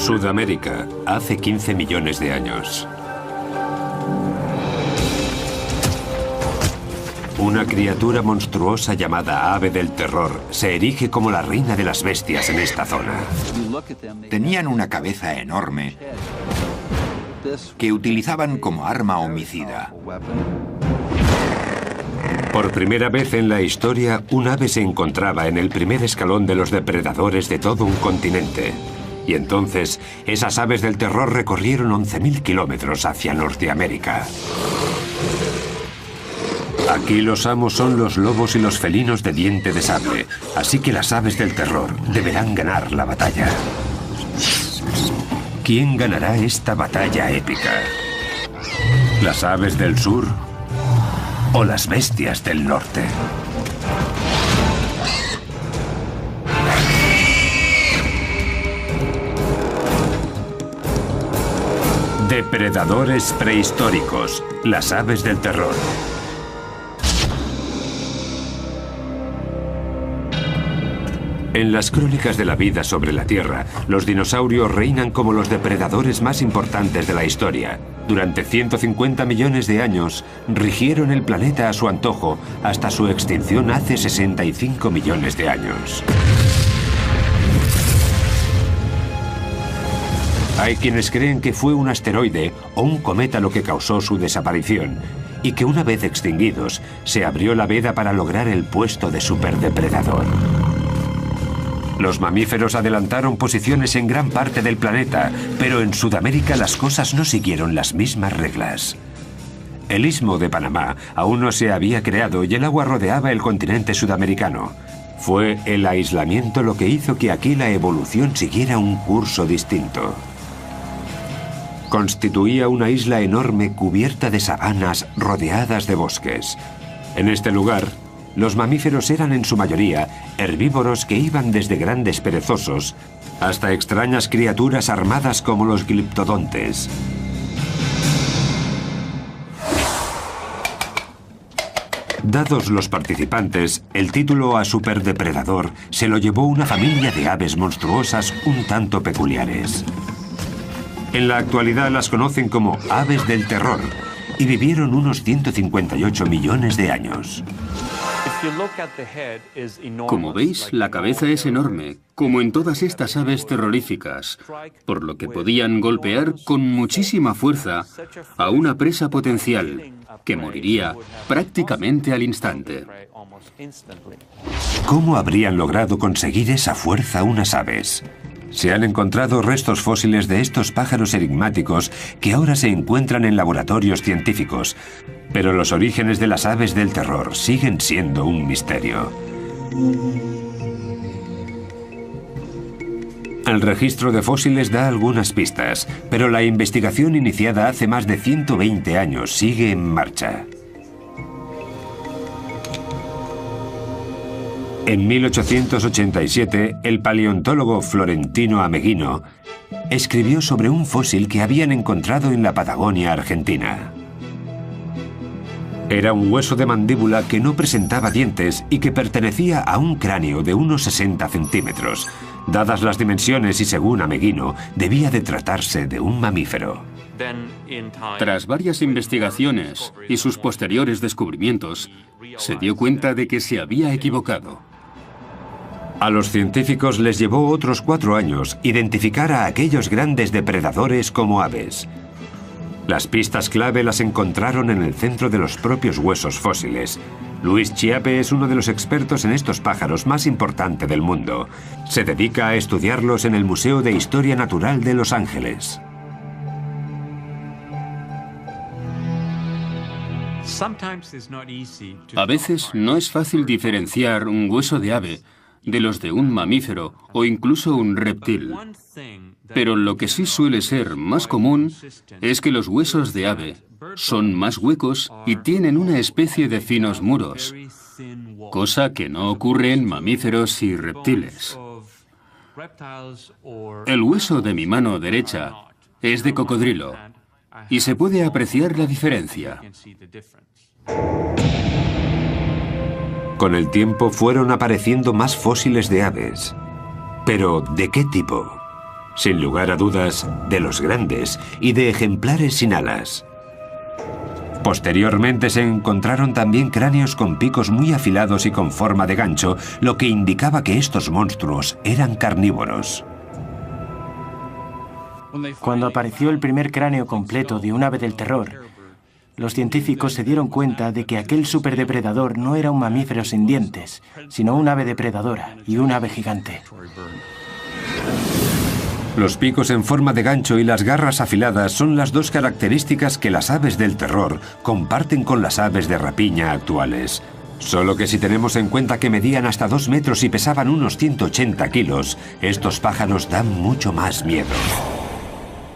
Sudamérica, hace 15 millones de años. Una criatura monstruosa llamada ave del terror se erige como la reina de las bestias en esta zona. Tenían una cabeza enorme que utilizaban como arma homicida. Por primera vez en la historia, un ave se encontraba en el primer escalón de los depredadores de todo un continente. Y entonces, esas aves del terror recorrieron 11.000 kilómetros hacia Norteamérica. Aquí los amos son los lobos y los felinos de diente de sable, así que las aves del terror deberán ganar la batalla. ¿Quién ganará esta batalla épica? ¿Las aves del sur o las bestias del norte? Depredadores prehistóricos, las aves del terror. En las crónicas de la vida sobre la Tierra, los dinosaurios reinan como los depredadores más importantes de la historia. Durante 150 millones de años, rigieron el planeta a su antojo hasta su extinción hace 65 millones de años. Hay quienes creen que fue un asteroide o un cometa lo que causó su desaparición, y que una vez extinguidos, se abrió la veda para lograr el puesto de superdepredador. Los mamíferos adelantaron posiciones en gran parte del planeta, pero en Sudamérica las cosas no siguieron las mismas reglas. El Istmo de Panamá aún no se había creado y el agua rodeaba el continente sudamericano. Fue el aislamiento lo que hizo que aquí la evolución siguiera un curso distinto. Constituía una isla enorme cubierta de sabanas rodeadas de bosques. En este lugar, los mamíferos eran en su mayoría herbívoros que iban desde grandes perezosos hasta extrañas criaturas armadas como los gliptodontes. Dados los participantes, el título a superdepredador se lo llevó una familia de aves monstruosas un tanto peculiares. En la actualidad las conocen como aves del terror y vivieron unos 158 millones de años. Como veis, la cabeza es enorme, como en todas estas aves terroríficas, por lo que podían golpear con muchísima fuerza a una presa potencial, que moriría prácticamente al instante. ¿Cómo habrían logrado conseguir esa fuerza unas aves? Se han encontrado restos fósiles de estos pájaros enigmáticos que ahora se encuentran en laboratorios científicos, pero los orígenes de las aves del terror siguen siendo un misterio. El registro de fósiles da algunas pistas, pero la investigación iniciada hace más de 120 años sigue en marcha. En 1887, el paleontólogo Florentino Ameghino escribió sobre un fósil que habían encontrado en la Patagonia argentina. Era un hueso de mandíbula que no presentaba dientes y que pertenecía a un cráneo de unos 60 centímetros. Dadas las dimensiones y según Ameghino, debía de tratarse de un mamífero. Tras varias investigaciones y sus posteriores descubrimientos, se dio cuenta de que se había equivocado. A los científicos les llevó otros 4 años identificar a aquellos grandes depredadores como aves. Las pistas clave las encontraron en el centro de los propios huesos fósiles. Luis Chiappe es uno de los expertos en estos pájaros más importante del mundo. Se dedica a estudiarlos en el Museo de Historia Natural de Los Ángeles. A veces no es fácil diferenciar un hueso de ave de los de un mamífero o incluso un reptil. Pero lo que sí suele ser más común es que los huesos de ave son más huecos y tienen una especie de finos muros, cosa que no ocurre en mamíferos y reptiles. El hueso de mi mano derecha es de cocodrilo y se puede apreciar la diferencia. Con el tiempo fueron apareciendo más fósiles de aves. Pero, ¿de qué tipo? Sin lugar a dudas, de los grandes y de ejemplares sin alas. Posteriormente se encontraron también cráneos con picos muy afilados y con forma de gancho, lo que indicaba que estos monstruos eran carnívoros. Cuando apareció el primer cráneo completo de un ave del terror, los científicos se dieron cuenta de que aquel superdepredador no era un mamífero sin dientes, sino un ave depredadora y un ave gigante. Los picos en forma de gancho y las garras afiladas son las dos características que las aves del terror comparten con las aves de rapiña actuales. Solo que si tenemos en cuenta que medían hasta 2 metros y pesaban unos 180 kilos, estos pájaros dan mucho más miedo.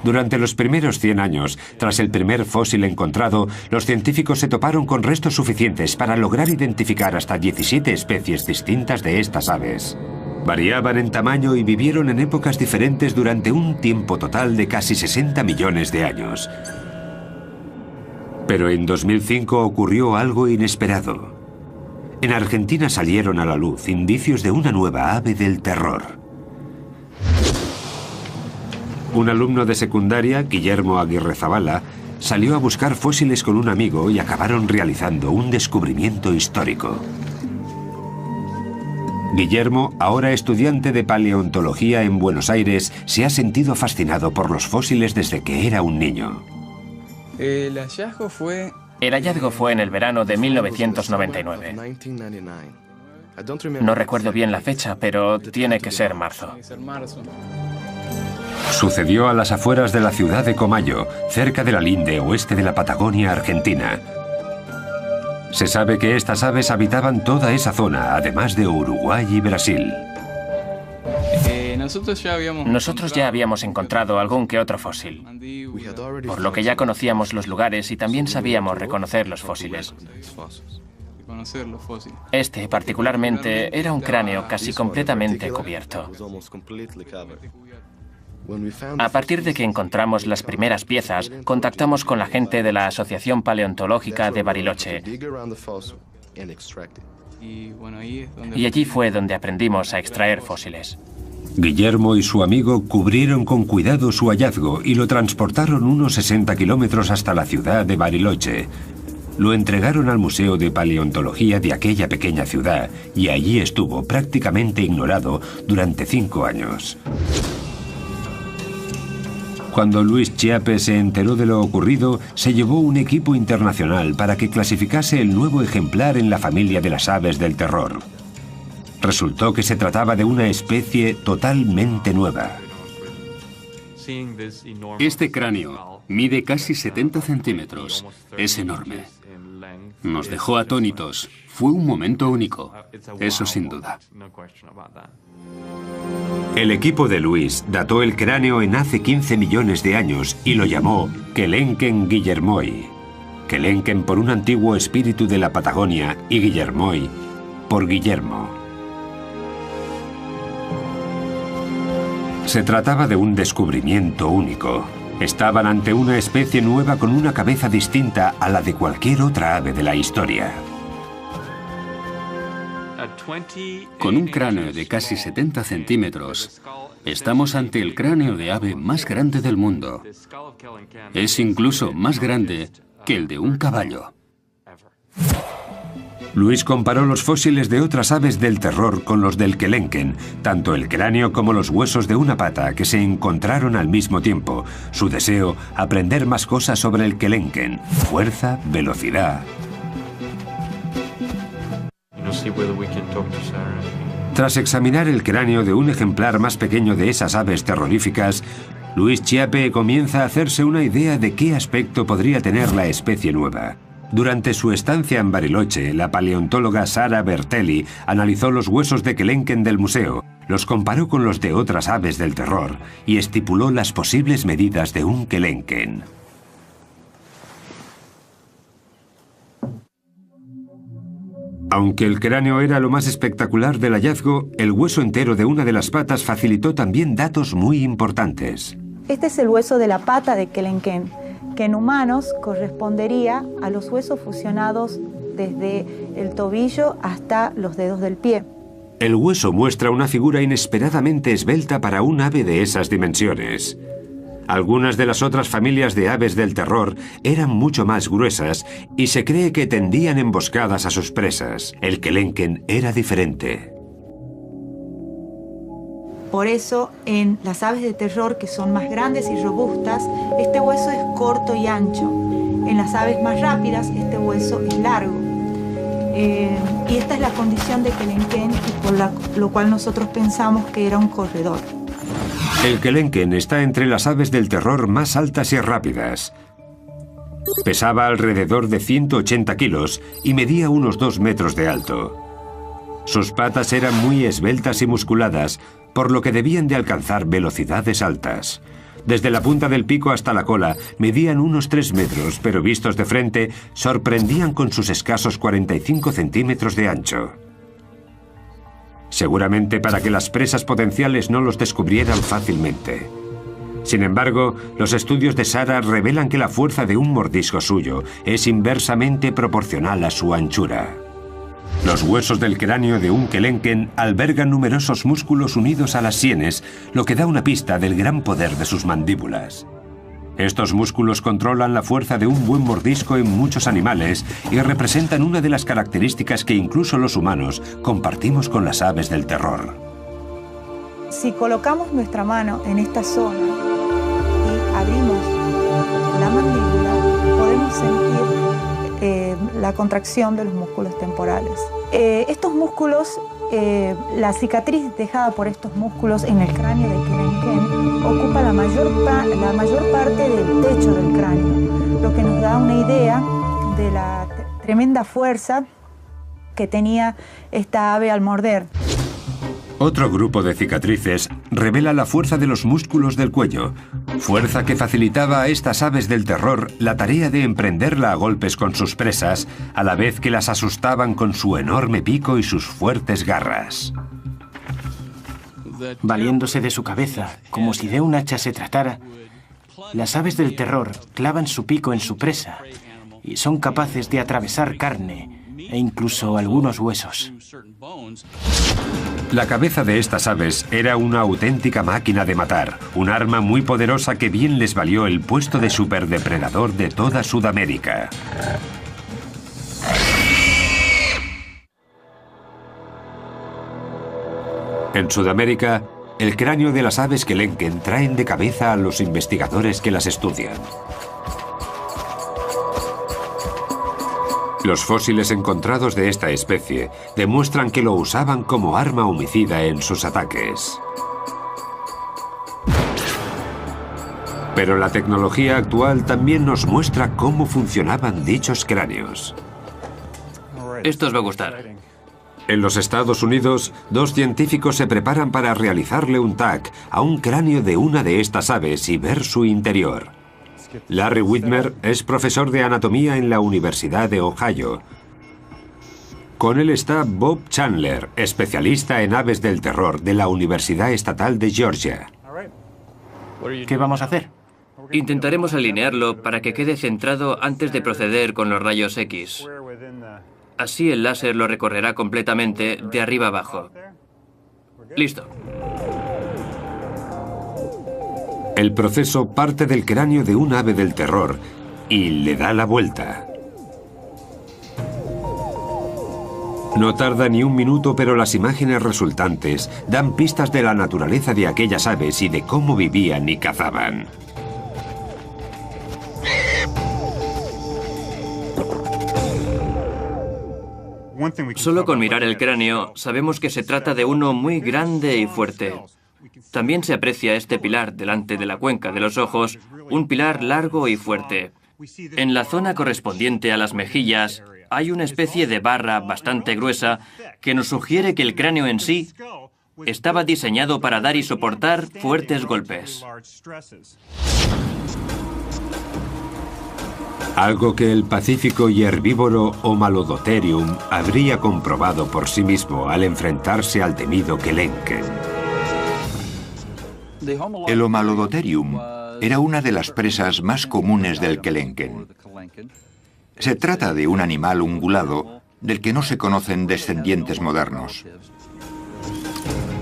Durante los primeros 100 años, tras el primer fósil encontrado, los científicos se toparon con restos suficientes para lograr identificar hasta 17 especies distintas de estas aves. Variaban en tamaño y vivieron en épocas diferentes durante un tiempo total de casi 60 millones de años. Pero en 2005 ocurrió algo inesperado. En Argentina salieron a la luz indicios de una nueva ave del terror. Un alumno de secundaria, Guillermo Aguirrezabala, salió a buscar fósiles con un amigo y acabaron realizando un descubrimiento histórico. Guillermo, ahora estudiante de paleontología en Buenos Aires, se ha sentido fascinado por los fósiles desde que era un niño. El hallazgo fue en el verano de 1999. No recuerdo bien la fecha, pero tiene que ser marzo. Sucedió a las afueras de la ciudad de Comayo, cerca de la linde oeste de la Patagonia Argentina. Se sabe que estas aves habitaban toda esa zona, además de Uruguay y Brasil. Nosotros ya habíamos encontrado algún que otro fósil, por lo que ya conocíamos los lugares y también sabíamos reconocer los fósiles. Este, particularmente, era un cráneo casi completamente cubierto. A partir de que encontramos las primeras piezas, contactamos con la gente de la Asociación Paleontológica de Bariloche. Y allí fue donde aprendimos a extraer fósiles. Guillermo y su amigo cubrieron con cuidado su hallazgo y lo transportaron unos 60 kilómetros hasta la ciudad de Bariloche. Lo entregaron al Museo de Paleontología de aquella pequeña ciudad y allí estuvo prácticamente ignorado durante 5 años. Cuando Luis Chiappe se enteró de lo ocurrido, se llevó un equipo internacional para que clasificase el nuevo ejemplar en la familia de las aves del terror. Resultó que se trataba de una especie totalmente nueva. Este cráneo mide casi 70 centímetros. Es enorme. Nos dejó atónitos. Fue un momento único. Eso sin duda. El equipo de Luis dató el cráneo en hace 15 millones de años y lo llamó Kelenken guillermoi. Kelenken por un antiguo espíritu de la Patagonia y Guillermoi por Guillermo. Se trataba de un descubrimiento único. Estaban ante una especie nueva con una cabeza distinta a la de cualquier otra ave de la historia. Con un cráneo de casi 70 centímetros, estamos ante el cráneo de ave más grande del mundo. Es incluso más grande que el de un caballo. Luis comparó los fósiles de otras aves del terror con los del Kelenken, tanto el cráneo como los huesos de una pata que se encontraron al mismo tiempo. Su deseo, aprender más cosas sobre el Kelenken, fuerza, velocidad. Tras examinar el cráneo de un ejemplar más pequeño de esas aves terroríficas, Luis Chiappe comienza a hacerse una idea de qué aspecto podría tener la especie nueva. Durante su estancia en Bariloche, la paleontóloga Sara Bertelli analizó los huesos de Kelenken del museo, los comparó con los de otras aves del terror y estipuló las posibles medidas de un Kelenken. Aunque el cráneo era lo más espectacular del hallazgo, el hueso entero de una de las patas facilitó también datos muy importantes. Este es el hueso de la pata de Kelenken, que en humanos correspondería a los huesos fusionados desde el tobillo hasta los dedos del pie. El hueso muestra una figura inesperadamente esbelta para un ave de esas dimensiones. Algunas de las otras familias de aves del terror eran mucho más gruesas y se cree que tendían emboscadas a sus presas. El kelenken era diferente. Por eso, en las aves de terror, que son más grandes y robustas, este hueso es corto y ancho. En las aves más rápidas, este hueso es largo. Y esta es la condición de kelenken, y por lo cual nosotros pensamos que era un corredor. El kelenken está entre las aves del terror más altas y rápidas. Pesaba alrededor de 180 kilos y medía unos 2 metros de alto. Sus patas eran muy esbeltas y musculadas, por lo que debían de alcanzar velocidades altas. Desde la punta del pico hasta la cola medían unos 3 metros, pero vistos de frente sorprendían con sus escasos 45 centímetros de ancho. Seguramente para que las presas potenciales no los descubrieran fácilmente. Sin embargo, los estudios de Sarah revelan que la fuerza de un mordisco suyo es inversamente proporcional a su anchura. Los huesos del cráneo de un kelenken albergan numerosos músculos unidos a las sienes, lo que da una pista del gran poder de sus mandíbulas. Estos músculos controlan la fuerza de un buen mordisco en muchos animales y representan una de las características que incluso los humanos compartimos con las aves del terror. Si colocamos nuestra mano en esta zona y abrimos la mandíbula, podemos sentir la contracción de los músculos temporales. Estos músculos, la cicatriz dejada por estos músculos en el cráneo de kelenken ocupa la mayor parte del techo del cráneo, lo que nos da una idea de la tremenda fuerza que tenía esta ave al morder. Otro grupo de cicatrices revela la fuerza de los músculos del cuello, fuerza que facilitaba a estas aves del terror la tarea de emprenderla a golpes con sus presas, a la vez que las asustaban con su enorme pico y sus fuertes garras. Valiéndose de su cabeza, como si de un hacha se tratara, las aves del terror clavan su pico en su presa y son capaces de atravesar carne e incluso algunos huesos. La cabeza de estas aves era una auténtica máquina de matar, un arma muy poderosa que bien les valió el puesto de superdepredador de toda Sudamérica. En Sudamérica, el cráneo de las aves kelenken traen de cabeza a los investigadores que las estudian. Los fósiles encontrados de esta especie demuestran que lo usaban como arma homicida en sus ataques. Pero la tecnología actual también nos muestra cómo funcionaban dichos cráneos. Esto os va a gustar. En los Estados Unidos, 2 científicos se preparan para realizarle un TAC a un cráneo de una de estas aves y ver su interior. Larry Whitmer es profesor de anatomía en la Universidad de Ohio. Con él está Bob Chandler, especialista en aves del terror de la Universidad Estatal de Georgia. ¿Qué vamos a hacer? Intentaremos alinearlo para que quede centrado antes de proceder con los rayos X. Así el láser lo recorrerá completamente de arriba abajo. Listo. El proceso parte del cráneo de un ave del terror y le da la vuelta. No tarda ni un minuto, pero las imágenes resultantes dan pistas de la naturaleza de aquellas aves y de cómo vivían y cazaban. Solo con mirar el cráneo sabemos que se trata de uno muy grande y fuerte. También se aprecia este pilar delante de la cuenca de los ojos, un pilar largo y fuerte. En la zona correspondiente a las mejillas hay una especie de barra bastante gruesa que nos sugiere que el cráneo en sí estaba diseñado para dar y soportar fuertes golpes. Algo que el pacífico y herbívoro Homalodotherium habría comprobado por sí mismo al enfrentarse al temido kelenken. El Homalodotherium era una de las presas más comunes del kelenken. Se trata de un animal ungulado del que no se conocen descendientes modernos.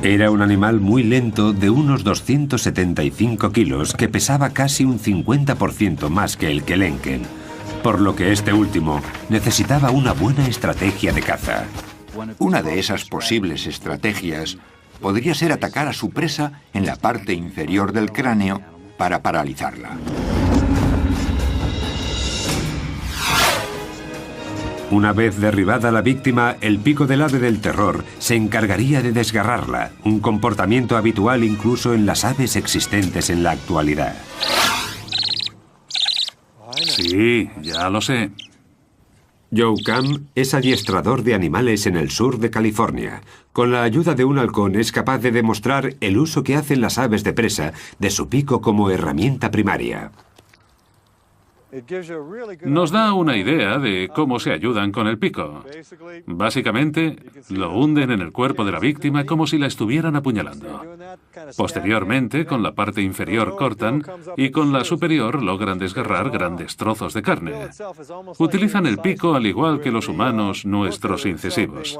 Era un animal muy lento de unos 275 kilos que pesaba casi un 50% más que el kelenken, por lo que este último necesitaba una buena estrategia de caza. Una de esas posibles estrategias podría ser atacar a su presa en la parte inferior del cráneo para paralizarla. Una vez derribada la víctima, el pico del ave del terror se encargaría de desgarrarla, un comportamiento habitual incluso en las aves existentes en la actualidad. Sí, ya lo sé. Joe Cam es adiestrador de animales en el sur de California. Con la ayuda de un halcón es capaz de demostrar el uso que hacen las aves de presa de su pico como herramienta primaria. Nos da una idea de cómo se ayudan con el pico. Básicamente, lo hunden en el cuerpo de la víctima como si la estuvieran apuñalando. Posteriormente, con la parte inferior cortan y con la superior logran desgarrar grandes trozos de carne. Utilizan el pico al igual que los humanos nuestros incisivos.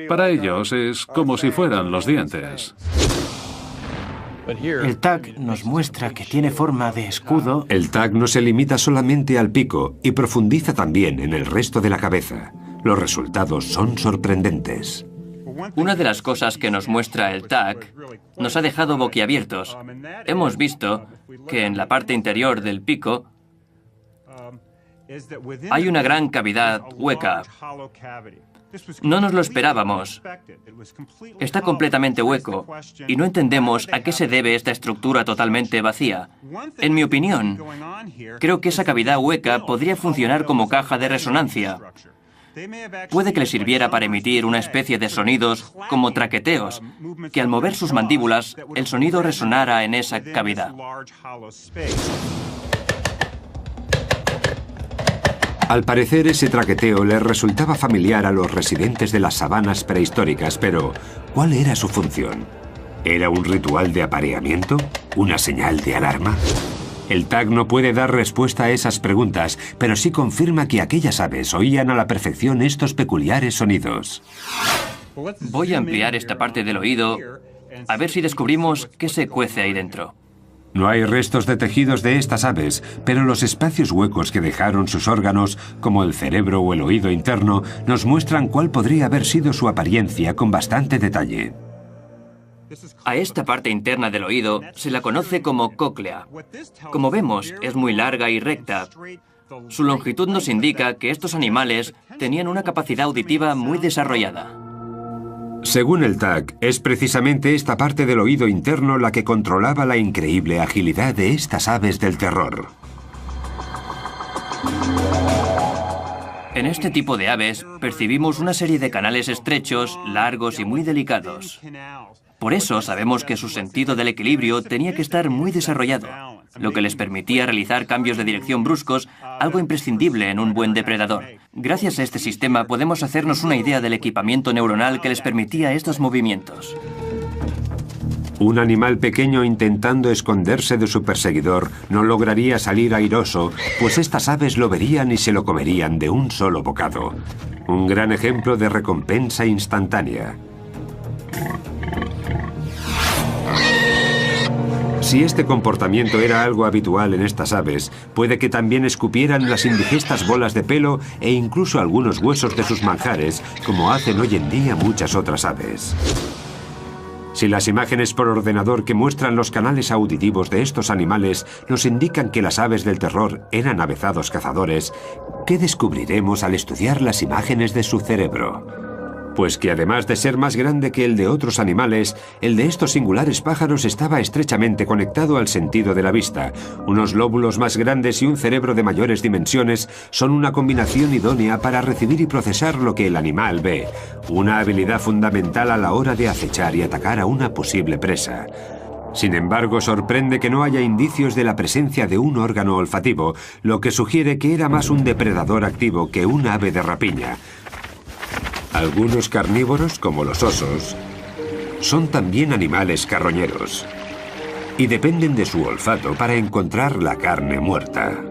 Para ellos es como si fueran los dientes. El tag nos muestra que tiene forma de escudo. El tag no se limita solamente al pico y profundiza también en el resto de la cabeza. Los resultados son sorprendentes. Una de las cosas que nos muestra el tag nos ha dejado boquiabiertos. Hemos visto que en la parte interior del pico hay una gran cavidad hueca. No nos lo esperábamos. Está completamente hueco y no entendemos a qué se debe esta estructura totalmente vacía. En mi opinión, creo que esa cavidad hueca podría funcionar como caja de resonancia. Puede que le sirviera para emitir una especie de sonidos como traqueteos, que al mover sus mandíbulas, el sonido resonara en esa cavidad. Al parecer, ese traqueteo les resultaba familiar a los residentes de las sabanas prehistóricas, pero ¿cuál era su función? ¿Era un ritual de apareamiento? ¿Una señal de alarma? El tag no puede dar respuesta a esas preguntas, pero sí confirma que aquellas aves oían a la perfección estos peculiares sonidos. Voy a ampliar esta parte del oído a ver si descubrimos qué se cuece ahí dentro. No hay restos de tejidos de estas aves, pero los espacios huecos que dejaron sus órganos, como el cerebro o el oído interno, nos muestran cuál podría haber sido su apariencia con bastante detalle. A esta parte interna del oído se la conoce como cóclea. Como vemos, es muy larga y recta. Su longitud nos indica que estos animales tenían una capacidad auditiva muy desarrollada. Según el tag, es precisamente esta parte del oído interno la que controlaba la increíble agilidad de estas aves del terror. En este tipo de aves percibimos una serie de canales estrechos, largos y muy delicados. Por eso sabemos que su sentido del equilibrio tenía que estar muy desarrollado, lo que les permitía realizar cambios de dirección bruscos, algo imprescindible en un buen depredador. Gracias a este sistema podemos hacernos una idea del equipamiento neuronal que les permitía estos movimientos. Un animal pequeño intentando esconderse de su perseguidor no lograría salir airoso, pues estas aves lo verían y se lo comerían de un solo bocado. Un gran ejemplo de recompensa instantánea. Si este comportamiento era algo habitual en estas aves, puede que también escupieran las indigestas bolas de pelo e incluso algunos huesos de sus manjares, como hacen hoy en día muchas otras aves. Si las imágenes por ordenador que muestran los canales auditivos de estos animales nos indican que las aves del terror eran avezados cazadores, ¿qué descubriremos al estudiar las imágenes de su cerebro? Pues que además de ser más grande que el de otros animales, el de estos singulares pájaros estaba estrechamente conectado al sentido de la vista. Unos lóbulos más grandes y un cerebro de mayores dimensiones son una combinación idónea para recibir y procesar lo que el animal ve, una habilidad fundamental a la hora de acechar y atacar a una posible presa. Sin embargo, sorprende que no haya indicios de la presencia de un órgano olfativo, lo que sugiere que era más un depredador activo que un ave de rapiña. Algunos carnívoros, como los osos, son también animales carroñeros y dependen de su olfato para encontrar la carne muerta.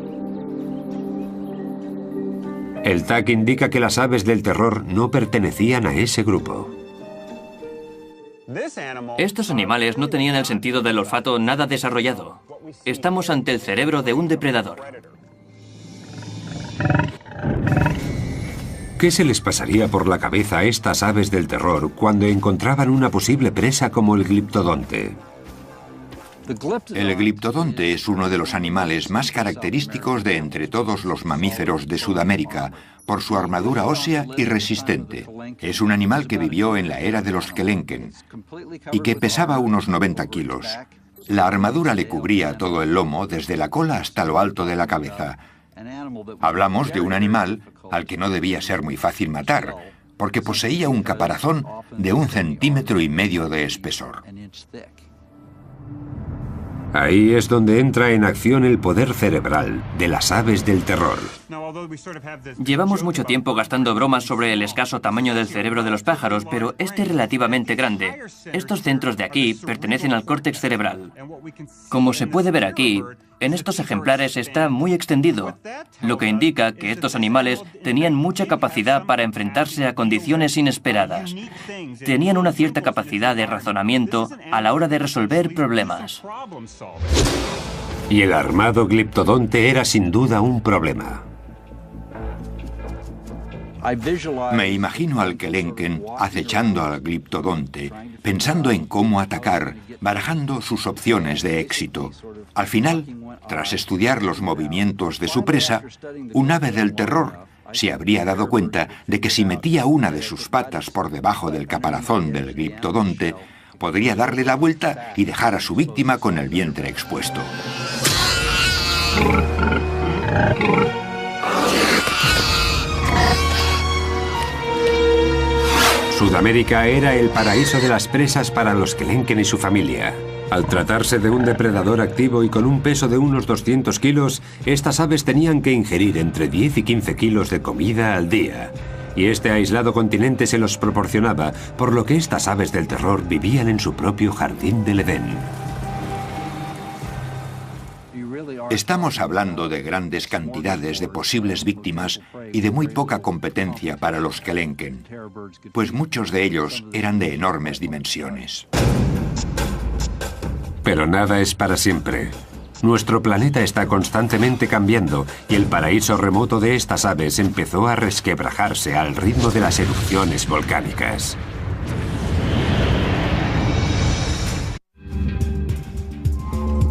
El tag indica que las aves del terror no pertenecían a ese grupo. Estos animales no tenían el sentido del olfato nada desarrollado. Estamos ante el cerebro de un depredador. ¿Qué se les pasaría por la cabeza a estas aves del terror cuando encontraban una posible presa como el gliptodonte? El gliptodonte es uno de los animales más característicos de entre todos los mamíferos de Sudamérica, por su armadura ósea y resistente. Es un animal que vivió en la era de los Kelenken y que pesaba unos 90 kilos. La armadura le cubría todo el lomo, desde la cola hasta lo alto de la cabeza. Hablamos de un animal al que no debía ser muy fácil matar, porque poseía un caparazón de 1,5 centímetros de espesor. Ahí es donde entra en acción el poder cerebral de las aves del terror. Llevamos mucho tiempo gastando bromas sobre el escaso tamaño del cerebro de los pájaros, pero este es relativamente grande. Estos centros de aquí pertenecen al córtex cerebral. Como se puede ver aquí, en estos ejemplares está muy extendido, lo que indica que estos animales tenían mucha capacidad para enfrentarse a condiciones inesperadas. Tenían una cierta capacidad de razonamiento a la hora de resolver problemas. Y el armado gliptodonte era sin duda un problema. Me imagino al Kelenken acechando al gliptodonte, pensando en cómo atacar, barajando sus opciones de éxito. Al final, tras estudiar los movimientos de su presa, un ave del terror se habría dado cuenta de que si metía una de sus patas por debajo del caparazón del gliptodonte, podría darle la vuelta y dejar a su víctima con el vientre expuesto. Sudamérica era el paraíso de las presas para los Kelenken y su familia. Al tratarse de un depredador activo y con un peso de unos 200 kilos, estas aves tenían que ingerir entre 10 y 15 kilos de comida al día. Y este aislado continente se los proporcionaba, por lo que estas aves del terror vivían en su propio jardín del Edén. Estamos hablando de grandes cantidades de posibles víctimas y de muy poca competencia para los Kelenken, pues muchos de ellos eran de enormes dimensiones. Pero nada es para siempre. Nuestro planeta está constantemente cambiando y el paraíso remoto de estas aves empezó a resquebrajarse al ritmo de las erupciones volcánicas.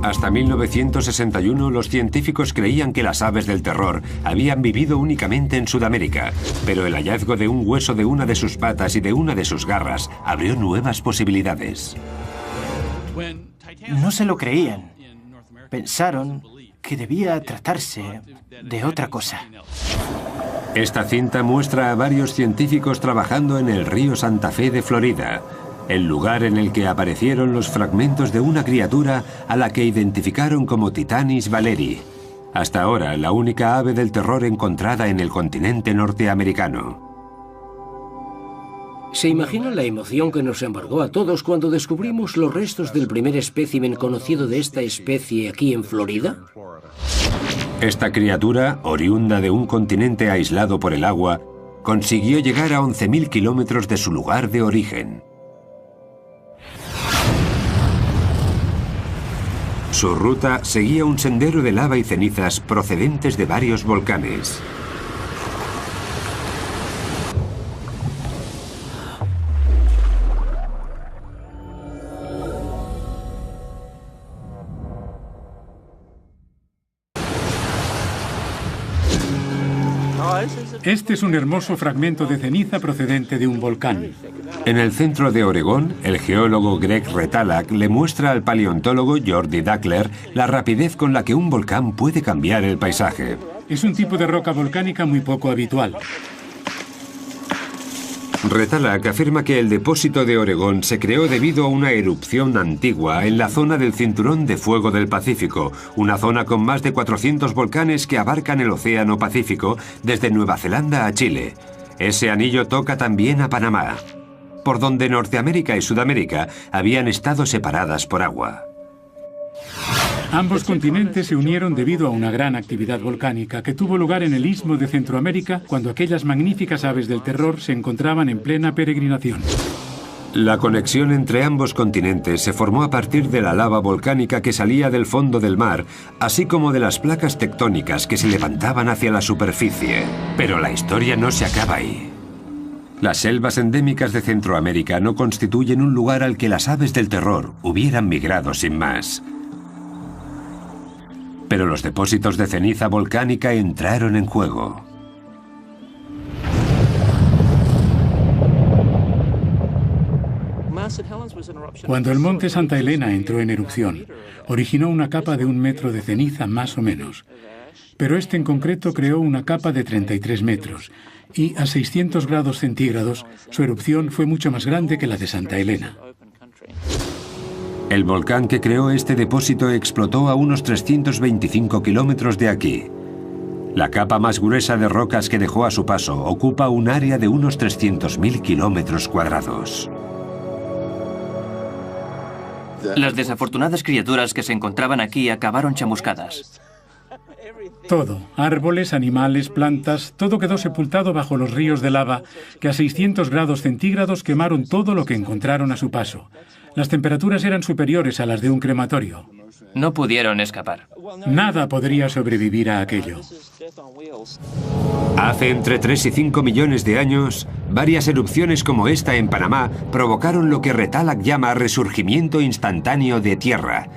Hasta 1961 los científicos creían que las aves del terror habían vivido únicamente en Sudamérica, pero el hallazgo de un hueso de una de sus patas y de una de sus garras abrió nuevas posibilidades. No se lo creían. Pensaron que debía tratarse de otra cosa. Esta cinta muestra a varios científicos trabajando en el río Santa Fe de Florida, el lugar en el que aparecieron los fragmentos de una criatura a la que identificaron como Titanis valeri, hasta ahora la única ave del terror encontrada en el continente norteamericano. ¿Se imaginan la emoción que nos embargó a todos cuando descubrimos los restos del primer espécimen conocido de esta especie aquí en Florida? Esta criatura, oriunda de un continente aislado por el agua, consiguió llegar a 11.000 kilómetros de su lugar de origen. Su ruta seguía un sendero de lava y cenizas procedentes de varios volcanes. Este es un hermoso fragmento de ceniza procedente de un volcán. En el centro de Oregón, el geólogo Greg Retalak le muestra al paleontólogo Jordi Dackler la rapidez con la que un volcán puede cambiar el paisaje. Es un tipo de roca volcánica muy poco habitual. Retalak afirma que el depósito de Oregón se creó debido a una erupción antigua en la zona del Cinturón de Fuego del Pacífico, una zona con más de 400 volcanes que abarcan el Océano Pacífico desde Nueva Zelanda a Chile. Ese anillo toca también a Panamá, por donde Norteamérica y Sudamérica habían estado separadas por agua. Ambos continentes se unieron debido a una gran actividad volcánica que tuvo lugar en el Istmo de Centroamérica cuando aquellas magníficas aves del terror se encontraban en plena peregrinación. La conexión entre ambos continentes se formó a partir de la lava volcánica que salía del fondo del mar, así como de las placas tectónicas que se levantaban hacia la superficie. Pero la historia no se acaba ahí. Las selvas endémicas de Centroamérica no constituyen un lugar al que las aves del terror hubieran migrado sin más. Pero los depósitos de ceniza volcánica entraron en juego. Cuando el monte Santa Elena entró en erupción, originó una capa de 1 metro de ceniza más o menos. Pero este en concreto creó una capa de 33 metros y a 600 grados centígrados su erupción fue mucho más grande que la de Santa Elena. El volcán que creó este depósito explotó a unos 325 kilómetros de aquí. La capa más gruesa de rocas que dejó a su paso ocupa un área de unos 300.000 kilómetros cuadrados. Las desafortunadas criaturas que se encontraban aquí acabaron chamuscadas. Todo, árboles, animales, plantas, todo quedó sepultado bajo los ríos de lava que a 600 grados centígrados quemaron todo lo que encontraron a su paso. Las temperaturas eran superiores a las de un crematorio. No pudieron escapar. Nada podría sobrevivir a aquello. Hace entre 3 y 5 millones de años, varias erupciones como esta en Panamá provocaron lo que Retalhak llama resurgimiento instantáneo de tierra.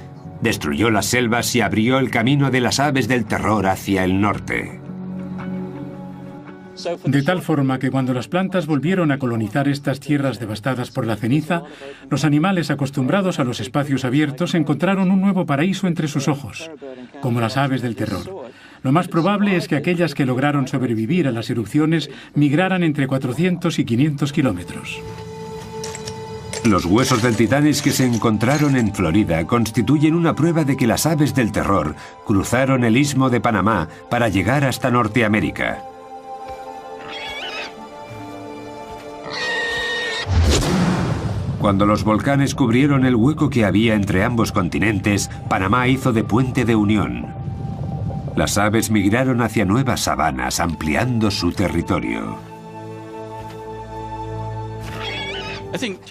Destruyó las selvas y abrió el camino de las aves del terror hacia el norte. De tal forma que cuando las plantas volvieron a colonizar estas tierras devastadas por la ceniza, los animales acostumbrados a los espacios abiertos encontraron un nuevo paraíso entre sus ojos, como las aves del terror. Lo más probable es que aquellas que lograron sobrevivir a las erupciones migraran entre 400 y 500 kilómetros. Los huesos del Titanis que se encontraron en Florida constituyen una prueba de que las aves del terror cruzaron el istmo de Panamá para llegar hasta Norteamérica. Cuando los volcanes cubrieron el hueco que había entre ambos continentes, Panamá hizo de puente de unión. Las aves migraron hacia nuevas sabanas, ampliando su territorio.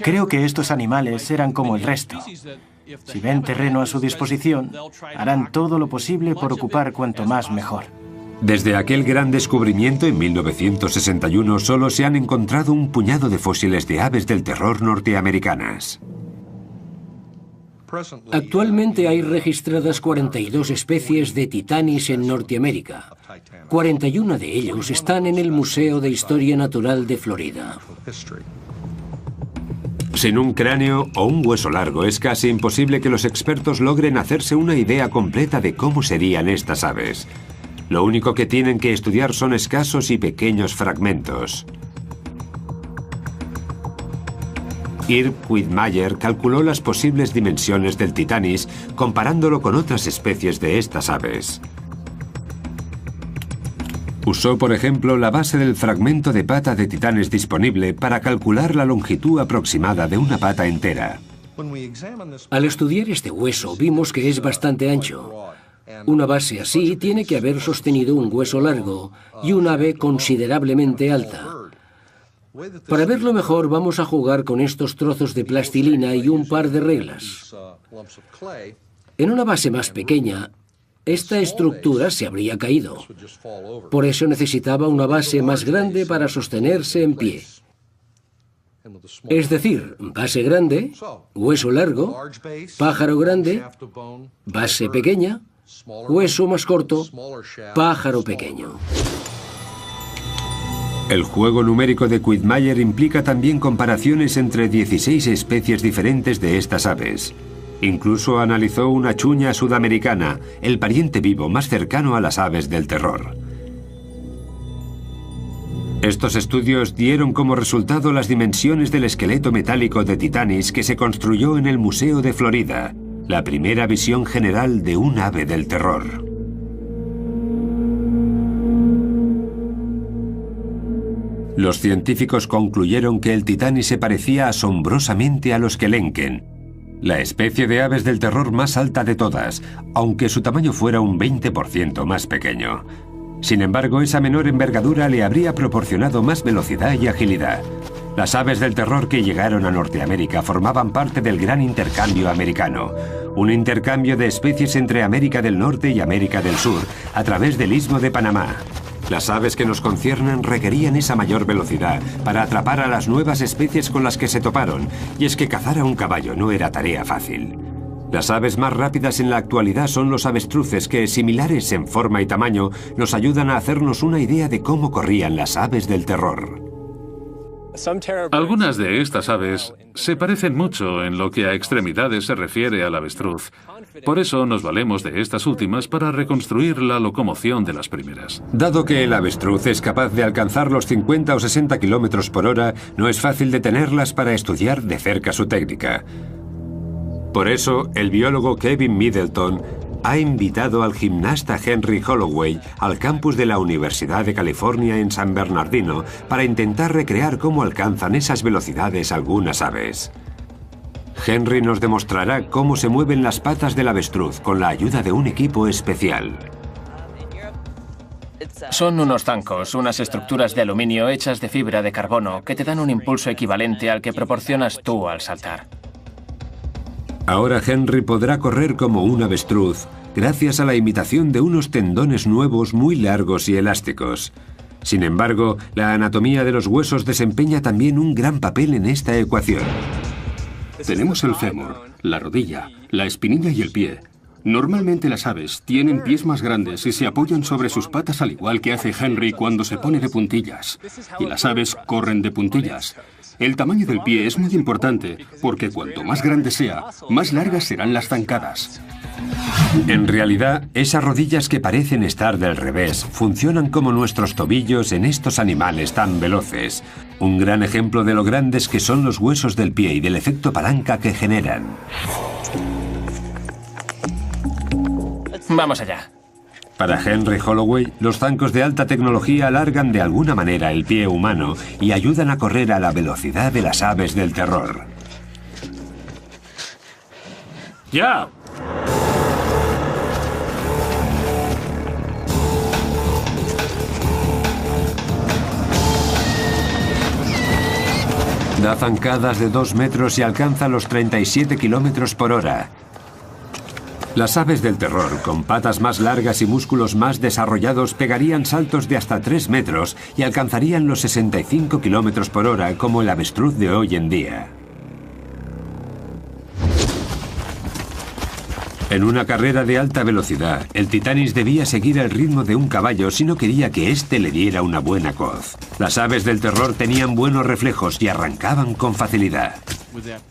Creo que estos animales eran como el resto. Si ven terreno a su disposición, harán todo lo posible por ocupar cuanto más mejor. Desde aquel gran descubrimiento en 1961 solo se han encontrado un puñado de fósiles de aves del terror norteamericanas. Actualmente hay registradas 42 especies de Titanis en Norteamérica. 41 de ellos están en el Museo de Historia Natural de Florida. Sin un cráneo o un hueso largo es casi imposible que los expertos logren hacerse una idea completa de cómo serían estas aves. Lo único que tienen que estudiar son escasos y pequeños fragmentos. Irv Quittmeyer calculó las posibles dimensiones del Titanis comparándolo con otras especies de estas aves. Usó, por ejemplo, la base del fragmento de pata de Titanis disponible para calcular la longitud aproximada de una pata entera. Al estudiar este hueso vimos que es bastante ancho. Una base así tiene que haber sostenido un hueso largo y un ave considerablemente alta. Para verlo mejor vamos a jugar con estos trozos de plastilina y un par de reglas. En una base más pequeña, esta estructura se habría caído. Por eso necesitaba una base más grande para sostenerse en pie. Es decir, base grande, hueso largo, pájaro grande, base pequeña, hueso más corto, pájaro pequeño. El juego numérico de Quittmeyer implica también comparaciones entre 16 especies diferentes de estas aves. Incluso analizó una chuña sudamericana, el pariente vivo más cercano a las aves del terror. Estos estudios dieron como resultado las dimensiones del esqueleto metálico de Titanis que se construyó en el Museo de Florida, la primera visión general de un ave del terror. Los científicos concluyeron que el Titanis se parecía asombrosamente a los Kelenken, la especie de aves del terror más alta de todas, aunque su tamaño fuera un 20% más pequeño. Sin embargo, esa menor envergadura le habría proporcionado más velocidad y agilidad. Las aves del terror que llegaron a Norteamérica formaban parte del gran intercambio americano, un intercambio de especies entre América del Norte y América del Sur a través del Istmo de Panamá. Las aves que nos conciernen requerían esa mayor velocidad para atrapar a las nuevas especies con las que se toparon, y es que cazar a un caballo no era tarea fácil. Las aves más rápidas en la actualidad son los avestruces que, similares en forma y tamaño, nos ayudan a hacernos una idea de cómo corrían las aves del terror. Algunas de estas aves se parecen mucho en lo que a extremidades se refiere al avestruz. Por eso nos valemos de estas últimas para reconstruir la locomoción de las primeras. Dado que el avestruz es capaz de alcanzar los 50 o 60 kilómetros por hora, no es fácil detenerlas para estudiar de cerca su técnica. Por eso, el biólogo Kevin Middleton ha invitado al gimnasta Henry Holloway al campus de la Universidad de California en San Bernardino para intentar recrear cómo alcanzan esas velocidades algunas aves. Henry nos demostrará cómo se mueven las patas del avestruz con la ayuda de un equipo especial. Son unos zancos, unas estructuras de aluminio hechas de fibra de carbono que te dan un impulso equivalente al que proporcionas tú al saltar. Ahora Henry podrá correr como un avestruz, gracias a la imitación de unos tendones nuevos muy largos y elásticos. Sin embargo, la anatomía de los huesos desempeña también un gran papel en esta ecuación. Tenemos el fémur, la rodilla, la espinilla y el pie. Normalmente las aves tienen pies más grandes y se apoyan sobre sus patas al igual que hace Henry cuando se pone de puntillas. Y las aves corren de puntillas. El tamaño del pie es muy importante porque cuanto más grande sea, más largas serán las zancadas. En realidad, esas rodillas que parecen estar del revés funcionan como nuestros tobillos en estos animales tan veloces. Un gran ejemplo de lo grandes que son los huesos del pie y del efecto palanca que generan. Vamos allá. Para Henry Holloway, los zancos de alta tecnología alargan de alguna manera el pie humano y ayudan a correr a la velocidad de las aves del terror. ¡Ya! Da zancadas de 2 metros y alcanza los 37 kilómetros por hora. Las aves del terror, con patas más largas y músculos más desarrollados, pegarían saltos de hasta 3 metros y alcanzarían los 65 kilómetros por hora como el avestruz de hoy en día. En una carrera de alta velocidad, el Titanis debía seguir el ritmo de un caballo si no quería que éste le diera una buena coz. Las aves del terror tenían buenos reflejos y arrancaban con facilidad.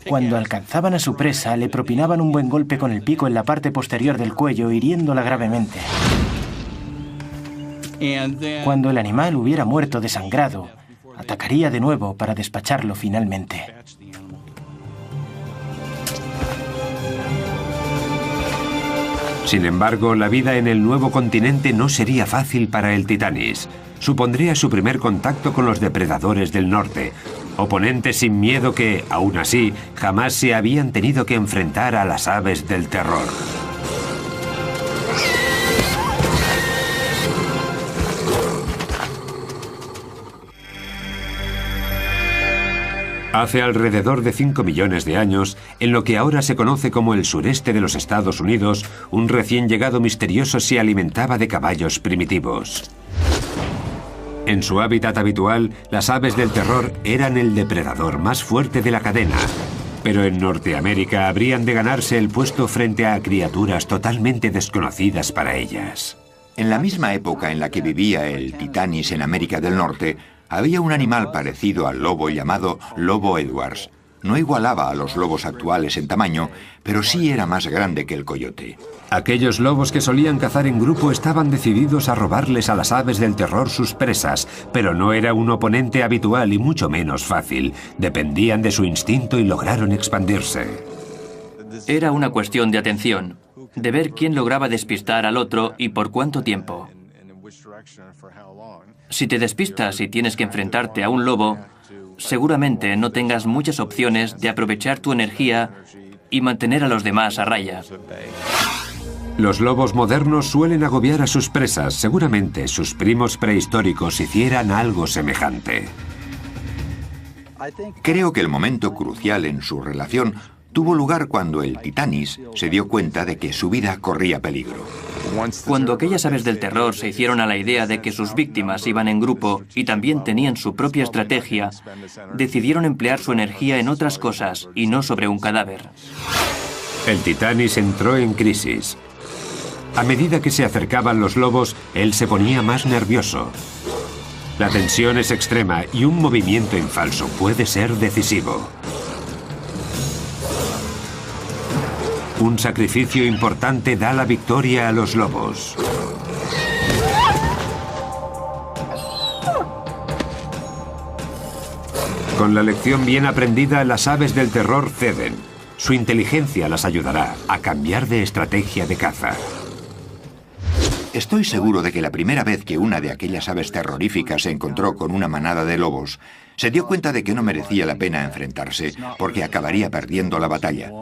Cuando alcanzaban a su presa, le propinaban un buen golpe con el pico en la parte posterior del cuello, hiriéndola gravemente. Cuando el animal hubiera muerto desangrado, atacaría de nuevo para despacharlo finalmente. Sin embargo, la vida en el nuevo continente no sería fácil para el Titanis. Supondría su primer contacto con los depredadores del norte, oponentes sin miedo que, aún así, jamás se habían tenido que enfrentar a las aves del terror. Hace alrededor de 5 millones de años, en lo que ahora se conoce como el sureste de los Estados Unidos, un recién llegado misterioso se alimentaba de caballos primitivos. En su hábitat habitual, las aves del terror eran el depredador más fuerte de la cadena, pero en Norteamérica habrían de ganarse el puesto frente a criaturas totalmente desconocidas para ellas. En la misma época en la que vivía el Titanis en América del Norte, había un animal parecido al lobo llamado lobo Edwards. No igualaba a los lobos actuales en tamaño, pero sí era más grande que el coyote. Aquellos lobos que solían cazar en grupo estaban decididos a robarles a las aves del terror sus presas, pero no era un oponente habitual y mucho menos fácil. Dependían de su instinto y lograron expandirse. Era una cuestión de atención, de ver quién lograba despistar al otro y por cuánto tiempo. Si te despistas y tienes que enfrentarte a un lobo, seguramente no tengas muchas opciones de aprovechar tu energía y mantener a los demás a raya. Los lobos modernos suelen agobiar a sus presas. Seguramente sus primos prehistóricos hicieran algo semejante. Creo que el momento crucial en su relación tuvo lugar cuando el Titanis se dio cuenta de que su vida corría peligro. Cuando aquellas aves del terror se hicieron a la idea de que sus víctimas iban en grupo y también tenían su propia estrategia, decidieron emplear su energía en otras cosas y no sobre un cadáver. El Titanis entró en crisis. A medida que se acercaban los lobos, él se ponía más nervioso. La tensión es extrema y un movimiento en falso puede ser decisivo. Un sacrificio importante da la victoria a los lobos. Con la lección bien aprendida, las aves del terror ceden. Su inteligencia las ayudará a cambiar de estrategia de caza. Estoy seguro de que la primera vez que una de aquellas aves terroríficas se encontró con una manada de lobos, se dio cuenta de que no merecía la pena enfrentarse, porque acabaría perdiendo la batalla.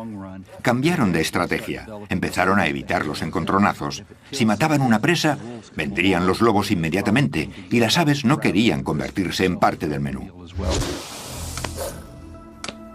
Cambiaron de estrategia, empezaron a evitar los encontronazos. Si mataban una presa, vendrían los lobos inmediatamente, y las aves no querían convertirse en parte del menú.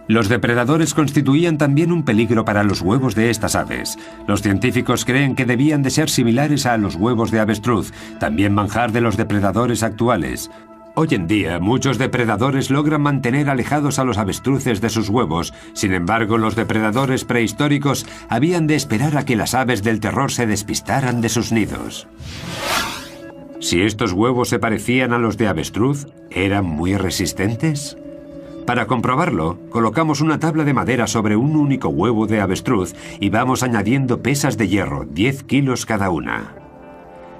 Los depredadores constituían también un peligro para los huevos de estas aves. Los científicos creen que debían de ser similares a los huevos de avestruz, también manjar de los depredadores actuales. Hoy en día, muchos depredadores logran mantener alejados a los avestruces de sus huevos. Sin embargo, los depredadores prehistóricos habían de esperar a que las aves del terror se despistaran de sus nidos. Si estos huevos se parecían a los de avestruz, ¿eran muy resistentes? Para comprobarlo, colocamos una tabla de madera sobre un único huevo de avestruz y vamos añadiendo pesas de hierro, 10 kilos cada una.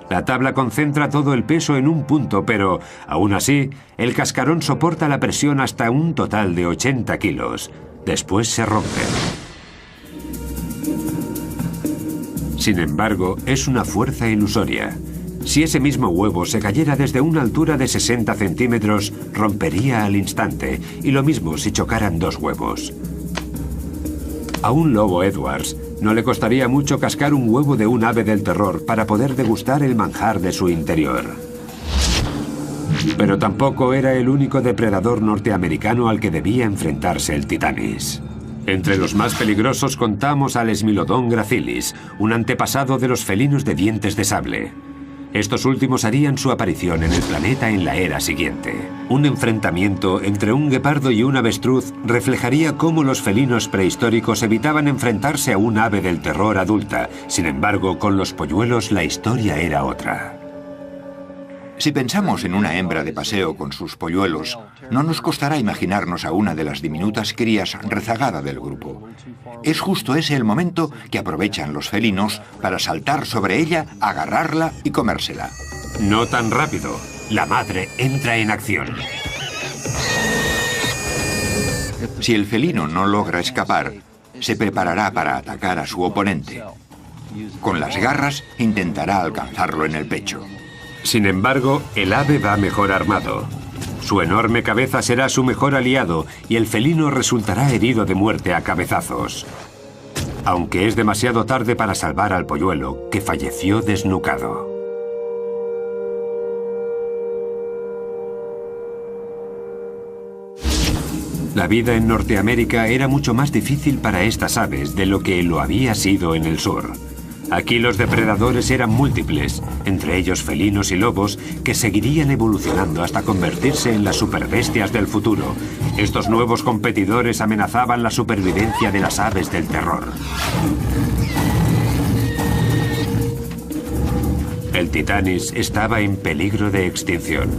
La tabla concentra todo el peso en un punto, pero, aún así, el cascarón soporta la presión hasta un total de 80 kilos. Después se rompe. Sin embargo, es una fuerza ilusoria. Si ese mismo huevo se cayera desde una altura de 60 centímetros, rompería al instante, y lo mismo si chocaran dos huevos. A un lobo Edwards no le costaría mucho cascar un huevo de un ave del terror para poder degustar el manjar de su interior. Pero tampoco era el único depredador norteamericano al que debía enfrentarse el Titanis. Entre los más peligrosos contamos al Smilodon gracilis, un antepasado de los felinos de dientes de sable. Estos últimos harían su aparición en el planeta en la era siguiente. Un enfrentamiento entre un guepardo y un avestruz reflejaría cómo los felinos prehistóricos evitaban enfrentarse a un ave del terror adulta. Sin embargo, con los polluelos la historia era otra. Si pensamos en una hembra de paseo con sus polluelos, no nos costará imaginarnos a una de las diminutas crías rezagada del grupo. Es justo ese el momento que aprovechan los felinos para saltar sobre ella, agarrarla y comérsela. No tan rápido. La madre entra en acción. Si el felino no logra escapar, se preparará para atacar a su oponente. Con las garras intentará alcanzarlo en el pecho. Sin embargo, el ave va mejor armado. Su enorme cabeza será su mejor aliado y el felino resultará herido de muerte a cabezazos. Aunque es demasiado tarde para salvar al polluelo, que falleció desnucado. La vida en Norteamérica era mucho más difícil para estas aves de lo que lo había sido en el sur. Aquí los depredadores eran múltiples, entre ellos felinos y lobos, que seguirían evolucionando hasta convertirse en las superbestias del futuro. Estos nuevos competidores amenazaban la supervivencia de las aves del terror. El Titanis estaba en peligro de extinción.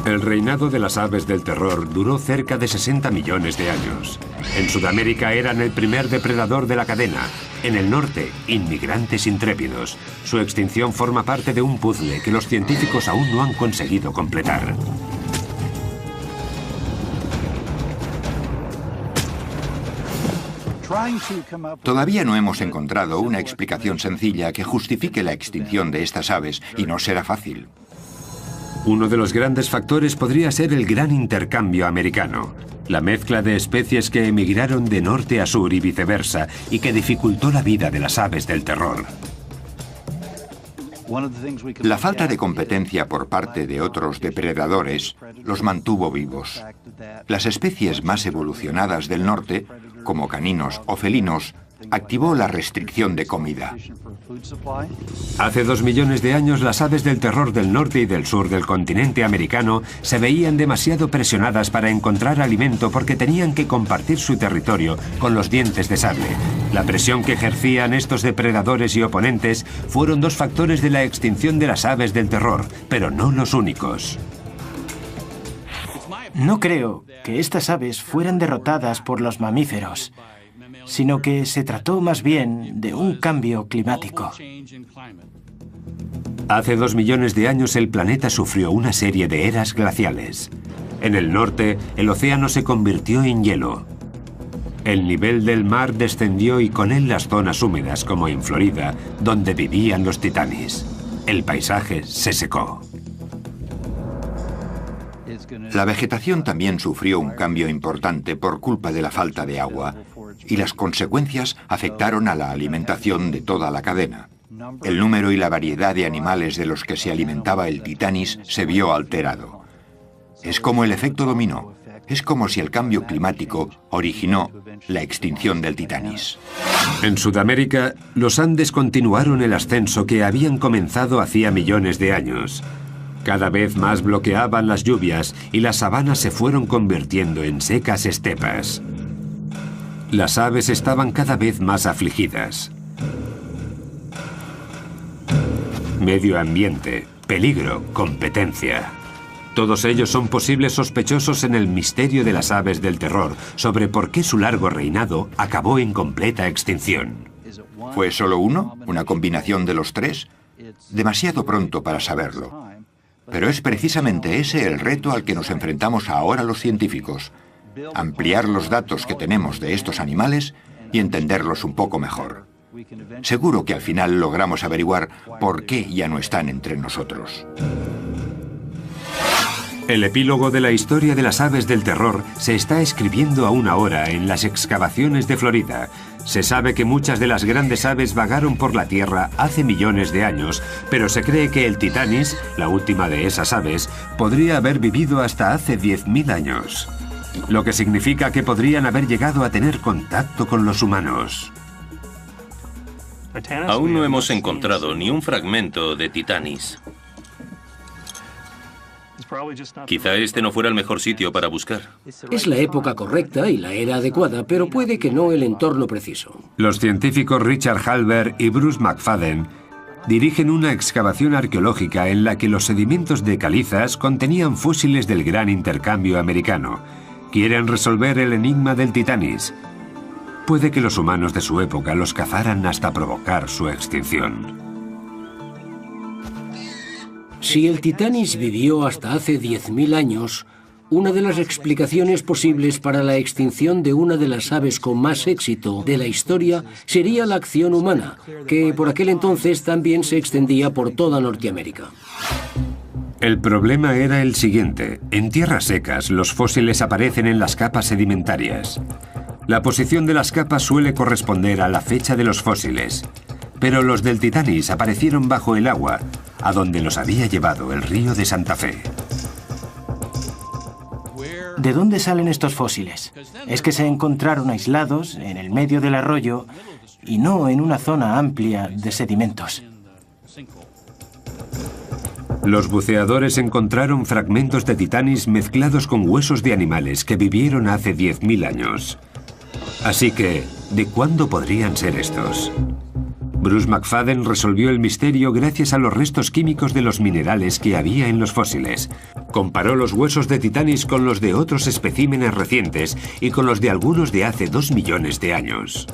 El reinado de las aves del terror duró cerca de 60 millones de años. En Sudamérica eran el primer depredador de la cadena. En el norte, inmigrantes intrépidos. Su extinción forma parte de un puzzle que los científicos aún no han conseguido completar. Todavía no hemos encontrado una explicación sencilla que justifique la extinción de estas aves, y no será fácil. Uno de los grandes factores podría ser el gran intercambio americano, la mezcla de especies que emigraron de norte a sur y viceversa, y que dificultó la vida de las aves del terror. La falta de competencia por parte de otros depredadores los mantuvo vivos. Las especies más evolucionadas del norte, como caninos o felinos, activó la restricción de comida. Hace 2 millones de años, las aves del terror del norte y del sur del continente americano se veían demasiado presionadas para encontrar alimento porque tenían que compartir su territorio con los dientes de sable. La presión que ejercían estos depredadores y oponentes fueron 2 factores de la extinción de las aves del terror, pero no los únicos. No creo que estas aves fueran derrotadas por los mamíferos, sino que se trató más bien de un cambio climático. Hace 2 millones de años el planeta sufrió una serie de eras glaciales. En el norte, el océano se convirtió en hielo. El nivel del mar descendió y con él las zonas húmedas, como en Florida, donde vivían los titanis. El paisaje se secó. La vegetación también sufrió un cambio importante por culpa de la falta de agua, y las consecuencias afectaron a la alimentación de toda la cadena. El número y la variedad de animales de los que se alimentaba el titanis se vio alterado. Es como el efecto dominó. Es como si el cambio climático originó la extinción del titanis. En Sudamérica, los Andes continuaron el ascenso que habían comenzado hacía millones de años. Cada vez más bloqueaban las lluvias y las sabanas se fueron convirtiendo en secas estepas. Las aves estaban cada vez más afligidas. Medio ambiente, peligro, competencia. Todos ellos son posibles sospechosos en el misterio de las aves del terror sobre por qué su largo reinado acabó en completa extinción. ¿Fue solo uno? ¿Una combinación de los 3? Demasiado pronto para saberlo. Pero es precisamente ese el reto al que nos enfrentamos ahora los científicos. Ampliar los datos que tenemos de estos animales y entenderlos un poco mejor. Seguro que al final logramos averiguar por qué ya no están entre nosotros. El epílogo de la historia de las aves del terror se está escribiendo aún ahora en las excavaciones de Florida. Se sabe que muchas de las grandes aves vagaron por la Tierra hace millones de años, pero se cree que el titanis, la última de esas aves, podría haber vivido hasta hace 10.000 años. Lo que significa que podrían haber llegado a tener contacto con los humanos. Aún no hemos encontrado ni un fragmento de titanis. Quizá este no fuera el mejor sitio para buscar. Es la época correcta y la era adecuada, pero puede que no el entorno preciso. Los científicos Richard Halber y Bruce McFadden dirigen una excavación arqueológica en la que los sedimentos de calizas contenían fósiles del gran intercambio americano. Quieren resolver el enigma del titanis. Puede que los humanos de su época los cazaran hasta provocar su extinción. Si el titanis vivió hasta hace 10.000 años, una de las explicaciones posibles para la extinción de una de las aves con más éxito de la historia sería la acción humana, que por aquel entonces también se extendía por toda Norteamérica. El problema era el siguiente. En tierras secas, los fósiles aparecen en las capas sedimentarias. La posición de las capas suele corresponder a la fecha de los fósiles. Pero los del titanis aparecieron bajo el agua, a donde los había llevado el río de Santa Fe. ¿De dónde salen estos fósiles? Es que se encontraron aislados en el medio del arroyo y no en una zona amplia de sedimentos. Los buceadores encontraron fragmentos de titanis mezclados con huesos de animales que vivieron hace 10.000 años. Así que, ¿de cuándo podrían ser estos? Bruce McFadden resolvió el misterio gracias a los restos químicos de los minerales que había en los fósiles. Comparó los huesos de titanis con los de otros especímenes recientes y con los de algunos de hace 2 millones de años.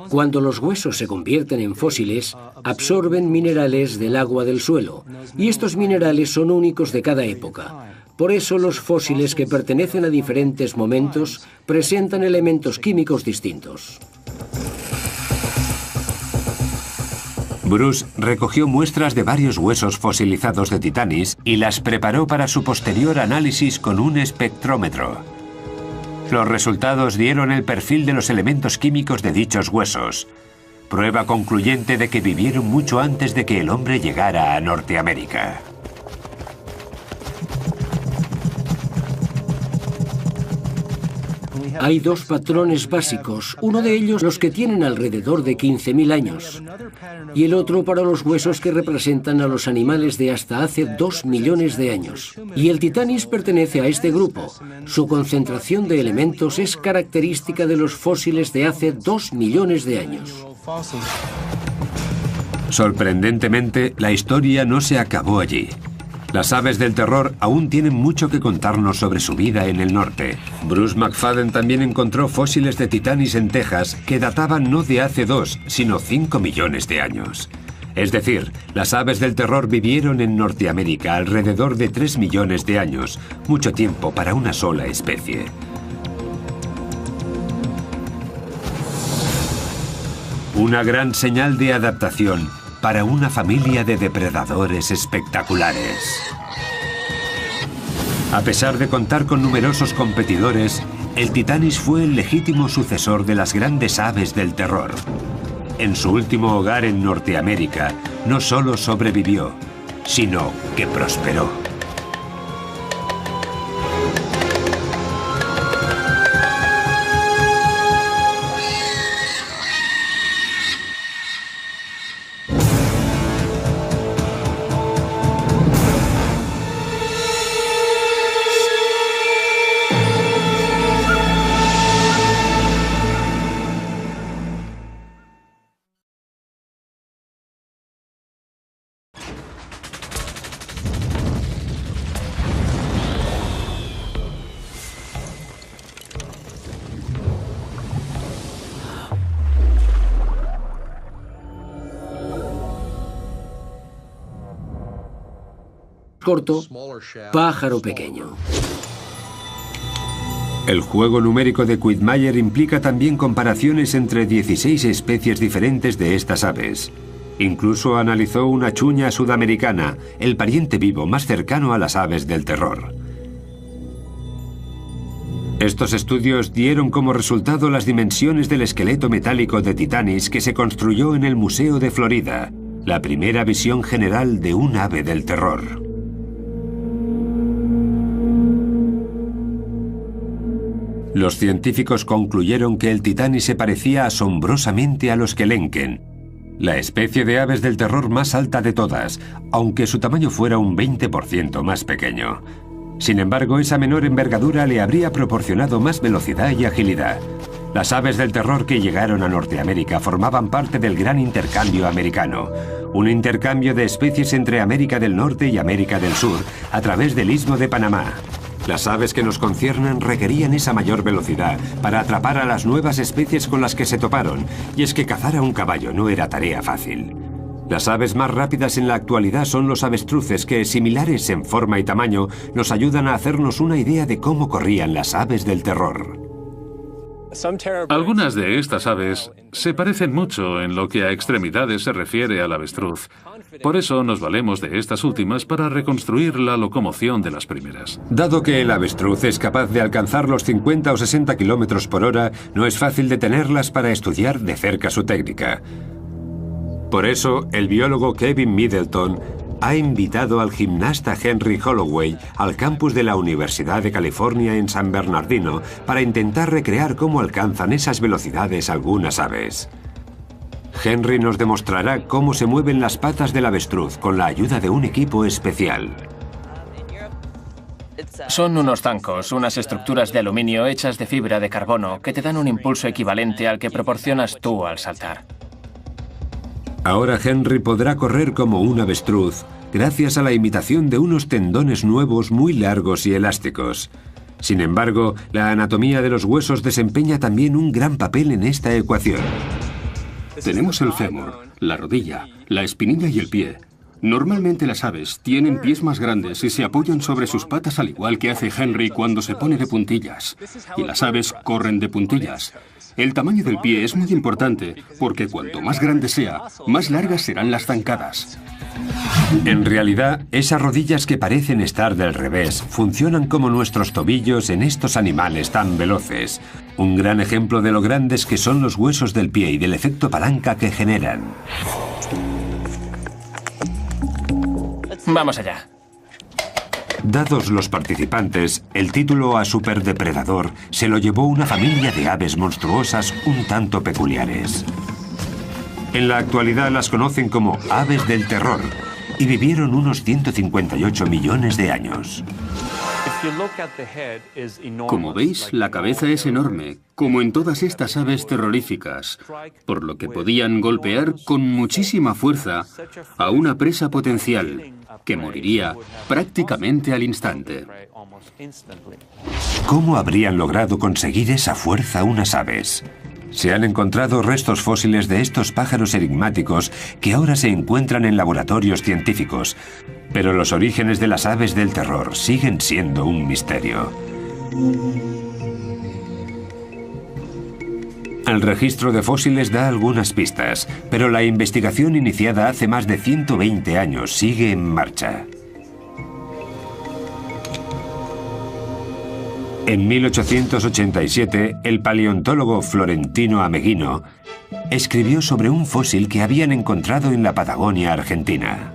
Cuando los huesos se convierten en fósiles, absorben minerales del agua del suelo, y estos minerales son únicos de cada época. Por eso los fósiles que pertenecen a diferentes momentos presentan elementos químicos distintos. Bruce recogió muestras de varios huesos fosilizados de titanis y las preparó para su posterior análisis con un espectrómetro. Los resultados dieron el perfil de los elementos químicos de dichos huesos. prueba concluyente de que vivieron mucho antes de que el hombre llegara a Norteamérica. Hay dos patrones básicos, uno de ellos los que tienen alrededor de 15.000 años y el otro para los huesos que representan a los animales de hasta hace 2 millones de años. Y el Titanis pertenece a este grupo. Su concentración de elementos es característica de los fósiles de hace 2 millones de años. Sorprendentemente, la historia no se acabó allí. Las aves del terror aún tienen mucho que contarnos sobre su vida en el norte. Bruce McFadden también encontró fósiles de Titanis en Texas que databan no de hace 2, sino 5 millones de años. Es decir, las aves del terror vivieron en Norteamérica alrededor de 3 millones de años, mucho tiempo para una sola especie. Una gran señal de adaptación para una familia de depredadores espectaculares. A pesar de contar con numerosos competidores, el Titanis fue el legítimo sucesor de las grandes aves del terror. En su último hogar en Norteamérica, no solo sobrevivió, sino que prosperó. Corto, pájaro pequeño. El juego numérico de Quagmire implica también comparaciones entre 16 especies diferentes de estas aves. Incluso analizó una chuña sudamericana, el pariente vivo más cercano a las aves del terror. Estos estudios dieron como resultado las dimensiones del esqueleto metálico de Titanis que se construyó en el Museo de Florida, la primera visión general de un ave del terror. Los científicos concluyeron que el Titanis se parecía asombrosamente a los Kelenken, la especie de aves del terror más alta de todas, aunque su tamaño fuera un 20% más pequeño. Sin embargo, esa menor envergadura le habría proporcionado más velocidad y agilidad. Las aves del terror que llegaron a Norteamérica formaban parte del gran intercambio americano, un intercambio de especies entre América del Norte y América del Sur a través del Istmo de Panamá. Las aves que nos conciernen requerían esa mayor velocidad para atrapar a las nuevas especies con las que se toparon, y es que cazar a un caballo no era tarea fácil. Las aves más rápidas en la actualidad son los avestruces que, similares en forma y tamaño, nos ayudan a hacernos una idea de cómo corrían las aves del terror. Algunas de estas aves se parecen mucho en lo que a extremidades se refiere al avestruz. Por eso nos valemos de estas últimas para reconstruir la locomoción de las primeras. Dado que el avestruz es capaz de alcanzar los 50 o 60 kilómetros por hora, no es fácil detenerlas para estudiar de cerca su técnica. Por eso, el biólogo Kevin Middleton ha invitado al gimnasta Henry Holloway al campus de la Universidad de California en San Bernardino para intentar recrear cómo alcanzan esas velocidades algunas aves. Henry nos demostrará cómo se mueven las patas del avestruz con la ayuda de un equipo especial. Son unos zancos, unas estructuras de aluminio hechas de fibra de carbono que te dan un impulso equivalente al que proporcionas tú al saltar. Ahora Henry podrá correr como un avestruz gracias a la imitación de unos tendones nuevos muy largos y elásticos. Sin embargo, la anatomía de los huesos desempeña también un gran papel en esta ecuación. Tenemos el fémur, la rodilla, la espinilla y el pie. Normalmente las aves tienen pies más grandes y se apoyan sobre sus patas al igual que hace Henry cuando se pone de puntillas. Y las aves corren de puntillas. El tamaño del pie es muy importante porque cuanto más grande sea, más largas serán las zancadas. En realidad, esas rodillas que parecen estar del revés funcionan como nuestros tobillos en estos animales tan veloces. Un gran ejemplo de lo grandes que son los huesos del pie y del efecto palanca que generan. Vamos allá. Dados los participantes, el título a superdepredador se lo llevó una familia de aves monstruosas un tanto peculiares. En la actualidad las conocen como aves del terror y vivieron unos 158 millones de años. Como veis, la cabeza es enorme, como en todas estas aves terroríficas, por lo que podían golpear con muchísima fuerza a una presa potencial, que moriría prácticamente al instante. ¿Cómo habrían logrado conseguir esa fuerza unas aves? Se han encontrado restos fósiles de estos pájaros enigmáticos que ahora se encuentran en laboratorios científicos, pero los orígenes de las aves del terror siguen siendo un misterio. El registro de fósiles da algunas pistas, pero la investigación iniciada hace más de 120 años sigue en marcha. En 1887, el paleontólogo Florentino Ameghino escribió sobre un fósil que habían encontrado en la Patagonia argentina.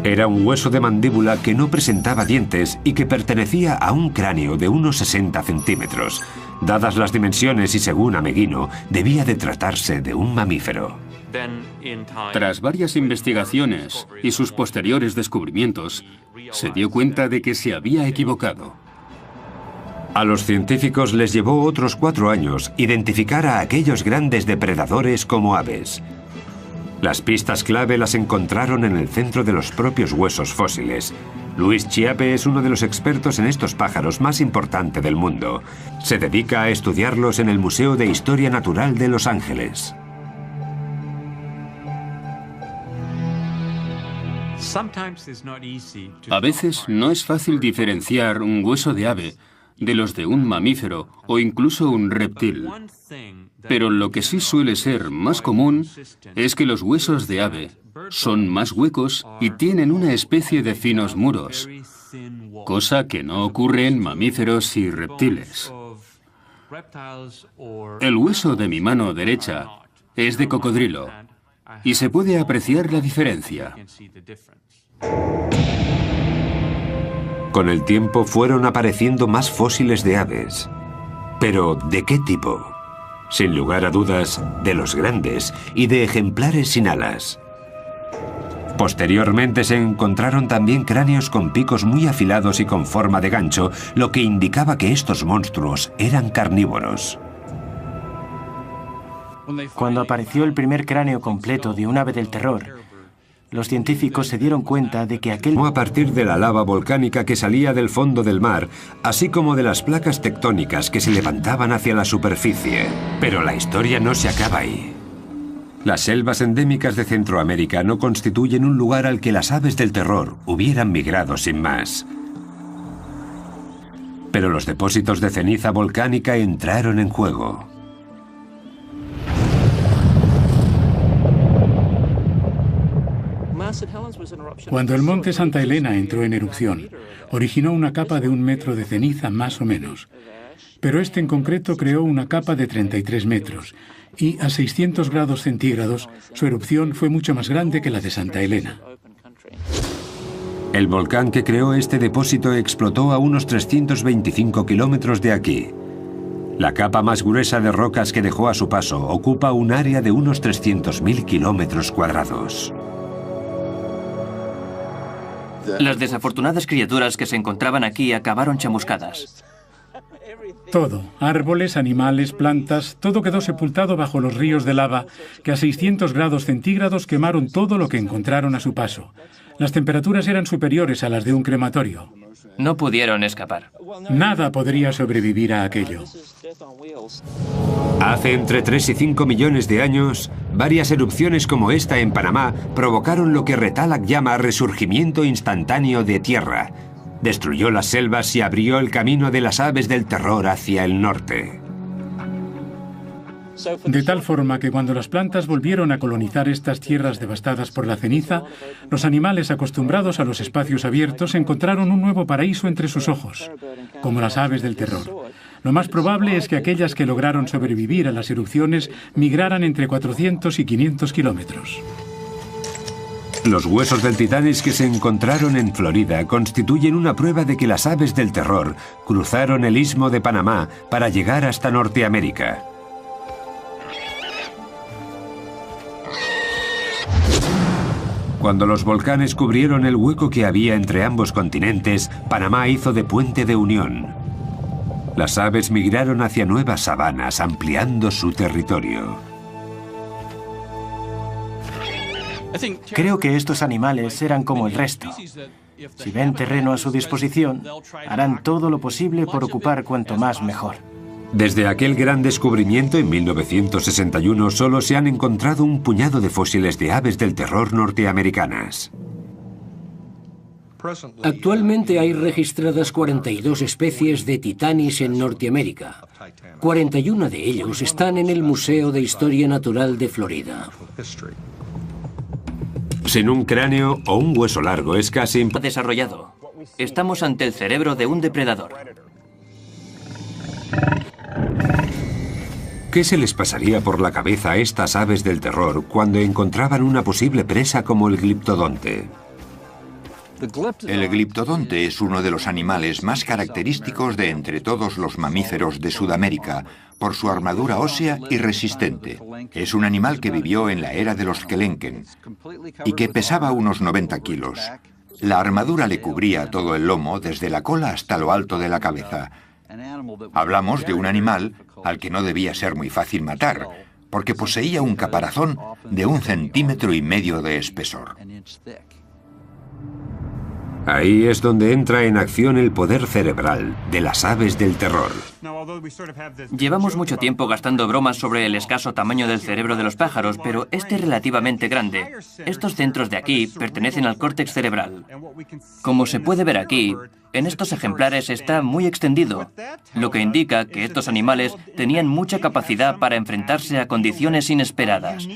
Era un hueso de mandíbula que no presentaba dientes y que pertenecía a un cráneo de unos 60 centímetros. Dadas las dimensiones y según Ameghino, debía de tratarse de un mamífero. Tras varias investigaciones y sus posteriores descubrimientos, se dio cuenta de que se había equivocado. A los científicos les llevó otros 4 años identificar a aquellos grandes depredadores como aves. Las pistas clave las encontraron en el centro de los propios huesos fósiles. Luis Chiappe es uno de los expertos en estos pájaros más importante del mundo. Se dedica a estudiarlos en el Museo de Historia Natural de Los Ángeles. A veces no es fácil diferenciar un hueso de ave de los de un mamífero o incluso un reptil. Pero lo que sí suele ser más común es que los huesos de ave son más huecos y tienen una especie de finos muros, cosa que no ocurre en mamíferos y reptiles. El hueso de mi mano derecha es de cocodrilo y se puede apreciar la diferencia. Con el tiempo fueron apareciendo más fósiles de aves. ¿Pero de qué tipo? Sin lugar a dudas, de los grandes y de ejemplares sin alas. Posteriormente se encontraron también cráneos con picos muy afilados y con forma de gancho, lo que indicaba que estos monstruos eran carnívoros. Cuando apareció el primer cráneo completo de un ave del terror, los científicos se dieron cuenta de que aquel... A partir de la lava volcánica que salía del fondo del mar, así como de las placas tectónicas que se levantaban hacia la superficie. Pero la historia no se acaba ahí. Las selvas endémicas de Centroamérica no constituyen un lugar al que las aves del terror hubieran migrado sin más. Pero los depósitos de ceniza volcánica entraron en juego. Cuando el monte Santa Elena entró en erupción, originó una capa de 1 metro de ceniza más o menos. Pero este en concreto creó una capa de 33 metros y a 600 grados centígrados su erupción fue mucho más grande que la de Santa Elena. El volcán que creó este depósito explotó a unos 325 kilómetros de aquí. La capa más gruesa de rocas que dejó a su paso ocupa un área de unos 300.000 kilómetros cuadrados. Las desafortunadas criaturas que se encontraban aquí acabaron chamuscadas. Todo, árboles, animales, plantas, todo quedó sepultado bajo los ríos de lava que a 600 grados centígrados quemaron todo lo que encontraron a su paso. Las temperaturas eran superiores a las de un crematorio. No pudieron escapar. Nada podría sobrevivir a aquello. Hace entre 3 y 5 millones de años, varias erupciones como esta en Panamá provocaron lo que Retallack llama resurgimiento instantáneo de tierra. Destruyó las selvas y abrió el camino de las aves del terror hacia el norte. De tal forma que cuando las plantas volvieron a colonizar estas tierras devastadas por la ceniza, los animales acostumbrados a los espacios abiertos encontraron un nuevo paraíso entre sus ojos, como las aves del terror. Lo más probable es que aquellas que lograron sobrevivir a las erupciones migraran entre 400 y 500 kilómetros. Los huesos del Titanic que se encontraron en Florida constituyen una prueba de que las aves del terror cruzaron el istmo de Panamá para llegar hasta Norteamérica. Cuando los volcanes cubrieron el hueco que había entre ambos continentes, Panamá hizo de puente de unión. Las aves migraron hacia nuevas sabanas, ampliando su territorio. Creo que estos animales eran como el resto. Si ven terreno a su disposición, harán todo lo posible por ocupar cuanto más mejor. Desde aquel gran descubrimiento en 1961 solo se han encontrado un puñado de fósiles de aves del terror norteamericanas. Actualmente hay registradas 42 especies de titanis en Norteamérica. 41 de ellos están en el Museo de Historia Natural de Florida. Sin un cráneo o un hueso largo es casi desarrollado. Estamos ante el cerebro de un depredador. ¿Qué se les pasaría por la cabeza a estas aves del terror cuando encontraban una posible presa como el gliptodonte? El gliptodonte es uno de los animales más característicos de entre todos los mamíferos de Sudamérica, por su armadura ósea y resistente. Es un animal que vivió en la era de los Kelenken y que pesaba unos 90 kilos. La armadura le cubría todo el lomo, desde la cola hasta lo alto de la cabeza. Hablamos de un animal al que no debía ser muy fácil matar, porque poseía un caparazón de 1,5 centímetros de espesor. Ahí es donde entra en acción el poder cerebral de las aves del terror. Llevamos mucho tiempo gastando bromas sobre el escaso tamaño del cerebro de los pájaros, pero este es relativamente grande. Estos centros de aquí pertenecen al córtex cerebral. Como se puede ver aquí, en estos ejemplares está muy extendido, lo que indica que estos animales tenían mucha capacidad para enfrentarse a condiciones inesperadas.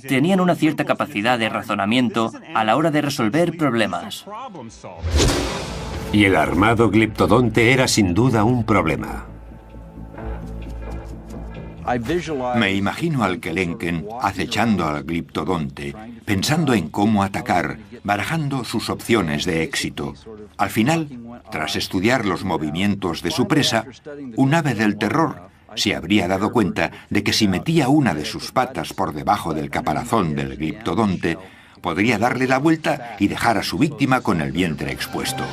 Tenían una cierta capacidad de razonamiento a la hora de resolver problemas. Y el armado gliptodonte era sin duda un problema. Me imagino al Kelenken acechando al gliptodonte, pensando en cómo atacar, barajando sus opciones de éxito. Al final, tras estudiar los movimientos de su presa, un ave del terror se habría dado cuenta de que si metía una de sus patas por debajo del caparazón del gliptodonte, podría darle la vuelta y dejar a su víctima con el vientre expuesto.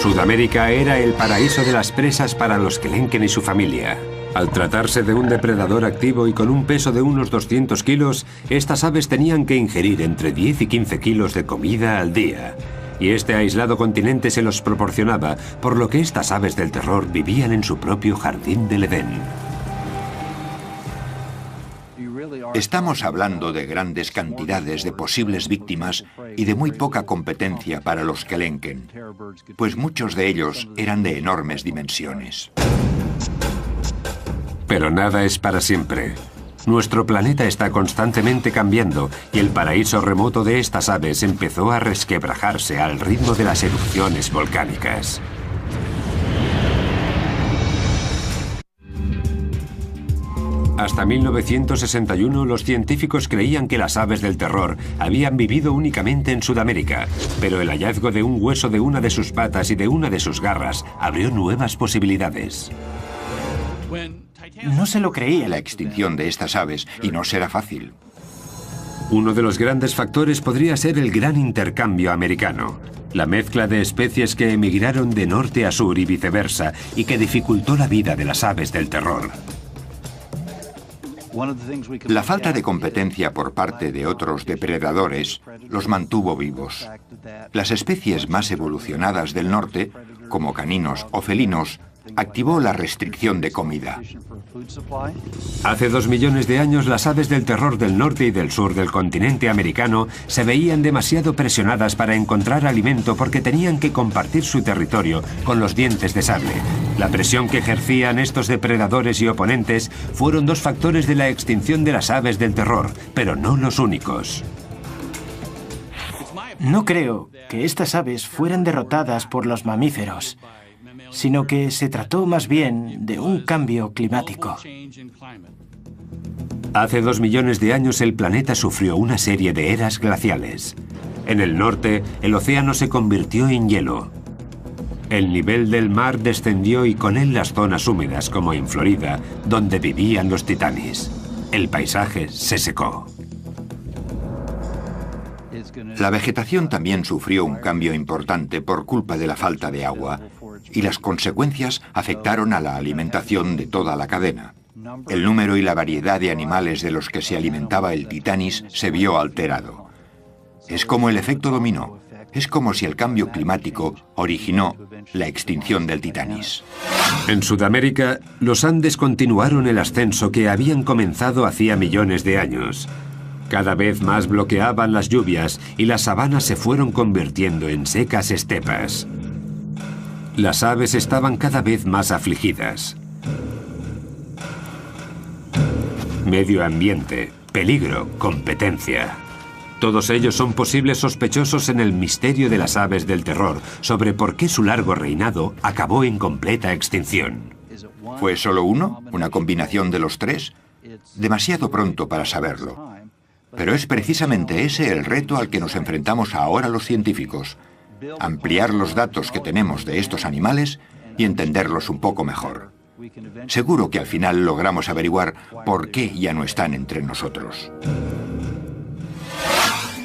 Sudamérica era el paraíso de las presas para los Kelenken y su familia. Al tratarse de un depredador activo y con un peso de unos 200 kilos, estas aves tenían que ingerir entre 10 y 15 kilos de comida al día. Y este aislado continente se los proporcionaba, por lo que estas aves del terror vivían en su propio jardín del Edén. Estamos hablando de grandes cantidades de posibles víctimas y de muy poca competencia para los Kelenken, pues muchos de ellos eran de enormes dimensiones. Pero nada es para siempre. Nuestro planeta está constantemente cambiando y el paraíso remoto de estas aves empezó a resquebrajarse al ritmo de las erupciones volcánicas. Hasta 1961 los científicos creían que las aves del terror habían vivido únicamente en Sudamérica, pero el hallazgo de un hueso de una de sus patas y de una de sus garras abrió nuevas posibilidades. No se lo creía. La extinción de estas aves, y no será fácil. Uno de los grandes factores podría ser el gran intercambio americano, la mezcla de especies que emigraron de norte a sur y viceversa y que dificultó la vida de las aves del terror. La falta de competencia por parte de otros depredadores los mantuvo vivos. Las especies más evolucionadas del norte, como caninos o felinos, activó la restricción de comida. Hace 2 millones de años, las aves del terror del norte y del sur del continente americano se veían demasiado presionadas para encontrar alimento porque tenían que compartir su territorio con los dientes de sable. La presión que ejercían estos depredadores y oponentes fueron 2 factores de la extinción de las aves del terror, pero no los únicos. No creo que estas aves fueran derrotadas por los mamíferos, sino que se trató más bien de un cambio climático. Hace 2 millones de años el planeta sufrió una serie de eras glaciales. En el norte, el océano se convirtió en hielo. El nivel del mar descendió y con él las zonas húmedas, como en Florida, donde vivían los titanis. El paisaje se secó. La vegetación también sufrió un cambio importante por culpa de la falta de agua, y las consecuencias afectaron a la alimentación de toda la cadena. El número y la variedad de animales de los que se alimentaba el titanis se vio alterado. Es como el efecto dominó. Es como si el cambio climático originó la extinción del titanis. En Sudamérica, los Andes continuaron el ascenso que habían comenzado hacía millones de años. Cada vez más bloqueaban las lluvias y las sabanas se fueron convirtiendo en secas estepas. Las aves estaban cada vez más afligidas. Medio ambiente, peligro, competencia. Todos ellos son posibles sospechosos en el misterio de las aves del terror sobre por qué su largo reinado acabó en completa extinción. ¿Fue solo uno? ¿Una combinación de los 3? Demasiado pronto para saberlo. Pero es precisamente ese el reto al que nos enfrentamos ahora los científicos. Ampliar los datos que tenemos de estos animales y entenderlos un poco mejor. Seguro que al final logramos averiguar por qué ya no están entre nosotros.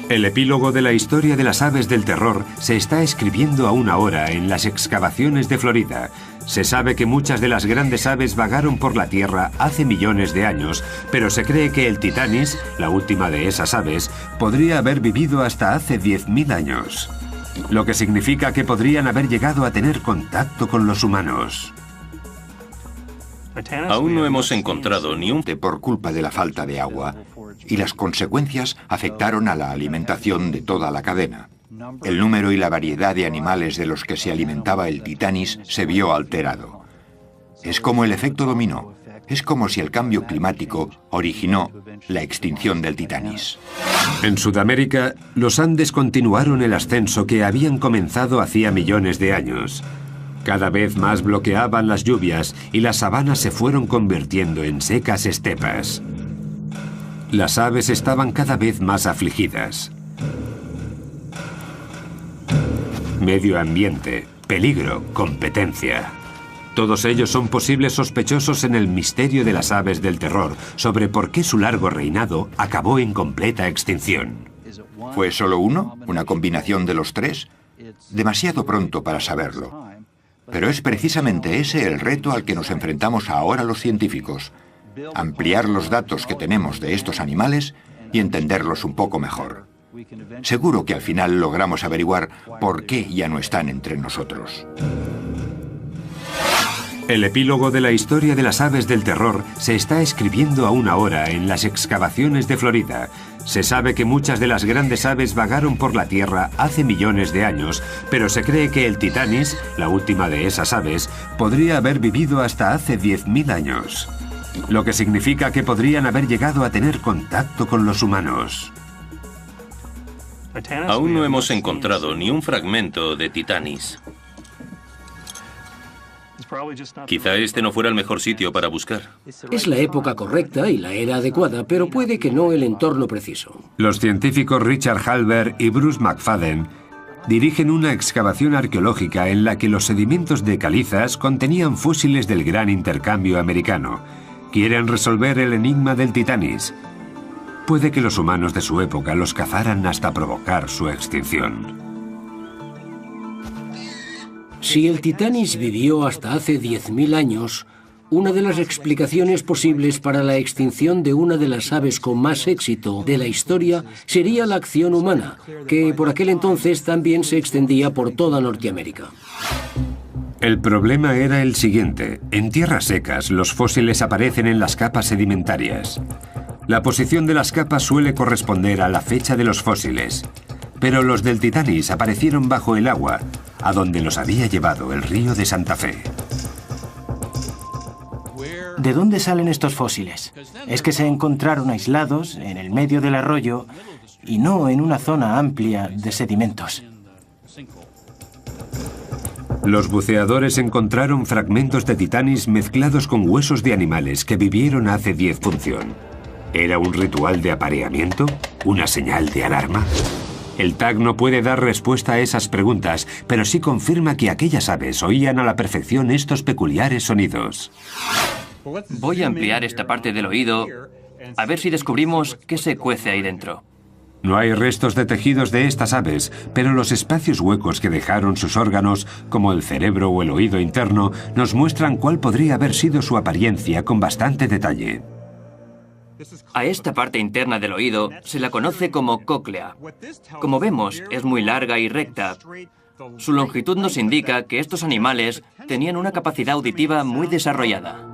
El epílogo de la historia de las aves del terror se está escribiendo aún ahora en las excavaciones de Florida. Se sabe que muchas de las grandes aves vagaron por la Tierra hace millones de años, pero se cree que el titanis, la última de esas aves, podría haber vivido hasta hace 10.000 años. Lo que significa que podrían haber llegado a tener contacto con los humanos. Aún no hemos encontrado ni un... por culpa de la falta de agua, y las consecuencias afectaron a la alimentación de toda la cadena. El número y la variedad de animales de los que se alimentaba el titanis se vio alterado. Es como el efecto dominó. Es como si el cambio climático originó la extinción del titanis. En Sudamérica, los Andes continuaron el ascenso que habían comenzado hacía millones de años. Cada vez más bloqueaban las lluvias y las sabanas se fueron convirtiendo en secas estepas. Las aves estaban cada vez más afligidas. Medio ambiente, peligro, competencia. Todos ellos son posibles sospechosos en el misterio de las aves del terror sobre por qué su largo reinado acabó en completa extinción. ¿Fue solo uno? ¿Una combinación de los 3? Demasiado pronto para saberlo. Pero es precisamente ese el reto al que nos enfrentamos ahora los científicos. Ampliar los datos que tenemos de estos animales y entenderlos un poco mejor. Seguro que al final logramos averiguar por qué ya no están entre nosotros. El epílogo de la historia de las aves del terror se está escribiendo aún ahora en las excavaciones de Florida. Se sabe que muchas de las grandes aves vagaron por la Tierra hace millones de años, pero se cree que el titanis, la última de esas aves, podría haber vivido hasta hace 10.000 años. Lo que significa que podrían haber llegado a tener contacto con los humanos. Aún no hemos encontrado ni un fragmento de titanis. Quizá este no fuera el mejor sitio para buscar. Es la época correcta y la era adecuada, pero puede que no el entorno preciso. Los científicos Richard Halber y Bruce McFadden dirigen una excavación arqueológica en la que los sedimentos de calizas contenían fósiles del gran intercambio americano. Quieren resolver el enigma del titanis. Puede que los humanos de su época los cazaran hasta provocar su extinción. Si el titanis vivió hasta hace 10.000 años, Una de las explicaciones posibles para la extinción de una de las aves con más éxito de la historia sería la acción humana, que por aquel entonces también se extendía por toda Norteamérica. El problema era el siguiente. En tierras secas, los fósiles aparecen en las capas sedimentarias. La posición de las capas suele corresponder a la fecha de los fósiles, pero los del Titanis aparecieron bajo el agua, a donde los había llevado el río de Santa Fe. ¿De dónde salen estos fósiles? Es que se encontraron aislados en el medio del arroyo y no en una zona amplia de sedimentos. Los buceadores encontraron fragmentos de Titanis mezclados con huesos de animales que vivieron hace 10 función. ¿Era un ritual de apareamiento? ¿Una señal de alarma? El TAC no puede dar respuesta a esas preguntas, pero sí confirma que aquellas aves oían a la perfección estos peculiares sonidos. Voy a ampliar esta parte del oído, a ver si descubrimos qué se cuece ahí dentro. No hay restos de tejidos de estas aves, pero los espacios huecos que dejaron sus órganos, como el cerebro o el oído interno, nos muestran cuál podría haber sido su apariencia con bastante detalle. A esta parte interna del oído se la conoce como cóclea. Como vemos, es muy larga y recta. Su longitud nos indica que estos animales tenían una capacidad auditiva muy desarrollada.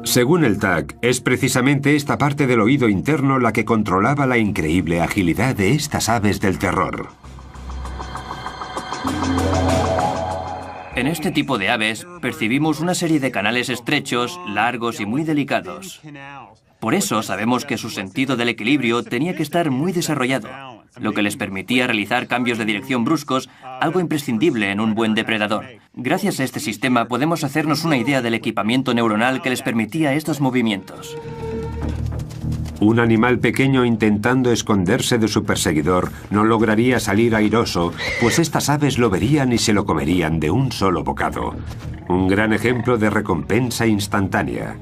Según el TAC, es precisamente esta parte del oído interno la que controlaba la increíble agilidad de estas aves del terror. En este tipo de aves percibimos una serie de canales estrechos, largos y muy delicados. Por eso sabemos que su sentido del equilibrio tenía que estar muy desarrollado, lo que les permitía realizar cambios de dirección bruscos, algo imprescindible en un buen depredador. Gracias a este sistema podemos hacernos una idea del equipamiento neuronal que les permitía estos movimientos. Un animal pequeño intentando esconderse de su perseguidor no lograría salir airoso, pues estas aves lo verían y se lo comerían de un solo bocado. Un gran ejemplo de recompensa instantánea.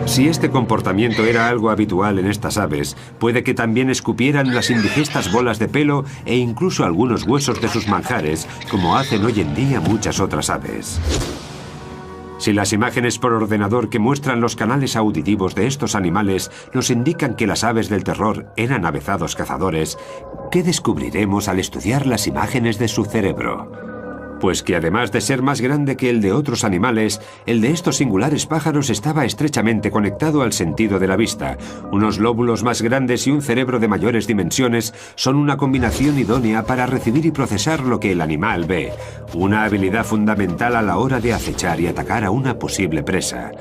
Si este comportamiento era algo habitual en estas aves, puede que también escupieran las indigestas bolas de pelo e incluso algunos huesos de sus manjares, como hacen hoy en día muchas otras aves. Si las imágenes por ordenador que muestran los canales auditivos de estos animales nos indican que las aves del terror eran avezados cazadores, ¿qué descubriremos al estudiar las imágenes de su cerebro? Pues que además de ser más grande que el de otros animales, el de estos singulares pájaros estaba estrechamente conectado al sentido de la vista. Unos lóbulos más grandes y un cerebro de mayores dimensiones son una combinación idónea para recibir y procesar lo que el animal ve, una habilidad fundamental a la hora de acechar y atacar a una posible presa.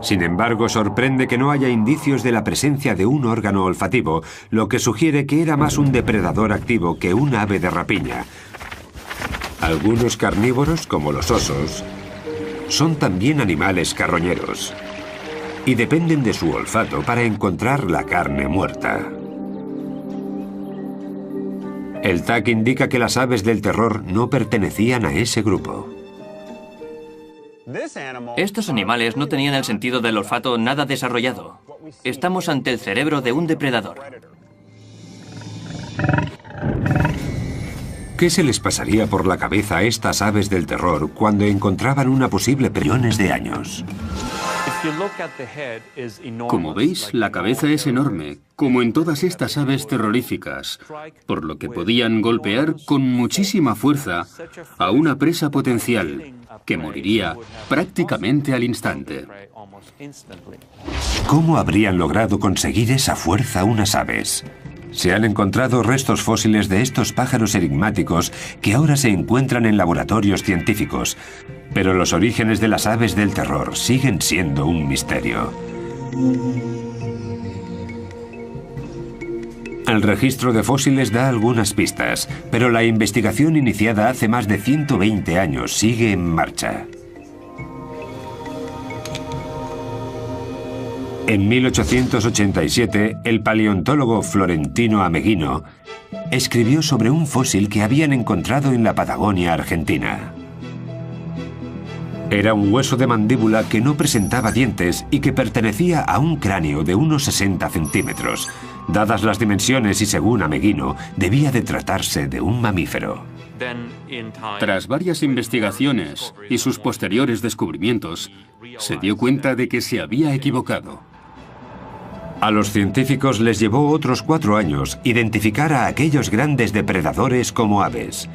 Sin embargo, sorprende que no haya indicios de la presencia de un órgano olfativo, lo que sugiere que era más un depredador activo que un ave de rapiña. Algunos carnívoros, como los osos, son también animales carroñeros y dependen de su olfato para encontrar la carne muerta. El TAC indica que las aves del terror no pertenecían a ese grupo. Estos animales no tenían el sentido del olfato nada desarrollado. Estamos ante el cerebro de un depredador. ¿Qué se les pasaría por la cabeza a estas aves del terror cuando encontraban una posible millones de años? Como veis, la cabeza es enorme, como en todas estas aves terroríficas, por lo que podían golpear con muchísima fuerza a una presa potencial, que moriría prácticamente al instante. ¿Cómo habrían logrado conseguir esa fuerza unas aves? Se han encontrado restos fósiles de estos pájaros enigmáticos que ahora se encuentran en laboratorios científicos, pero los orígenes de las aves del terror siguen siendo un misterio. El registro de fósiles da algunas pistas, pero la investigación iniciada hace más de 120 años sigue en marcha. En 1887, el paleontólogo Florentino Ameghino escribió sobre un fósil que habían encontrado en la Patagonia argentina. Era un hueso de mandíbula que no presentaba dientes y que pertenecía a un cráneo de unos 60 centímetros. Dadas las dimensiones y según Ameghino, debía de tratarse de un mamífero. Tras varias investigaciones y sus posteriores descubrimientos, se dio cuenta de que se había equivocado. A los científicos les llevó otros 4 años identificar a aquellos grandes depredadores como aves.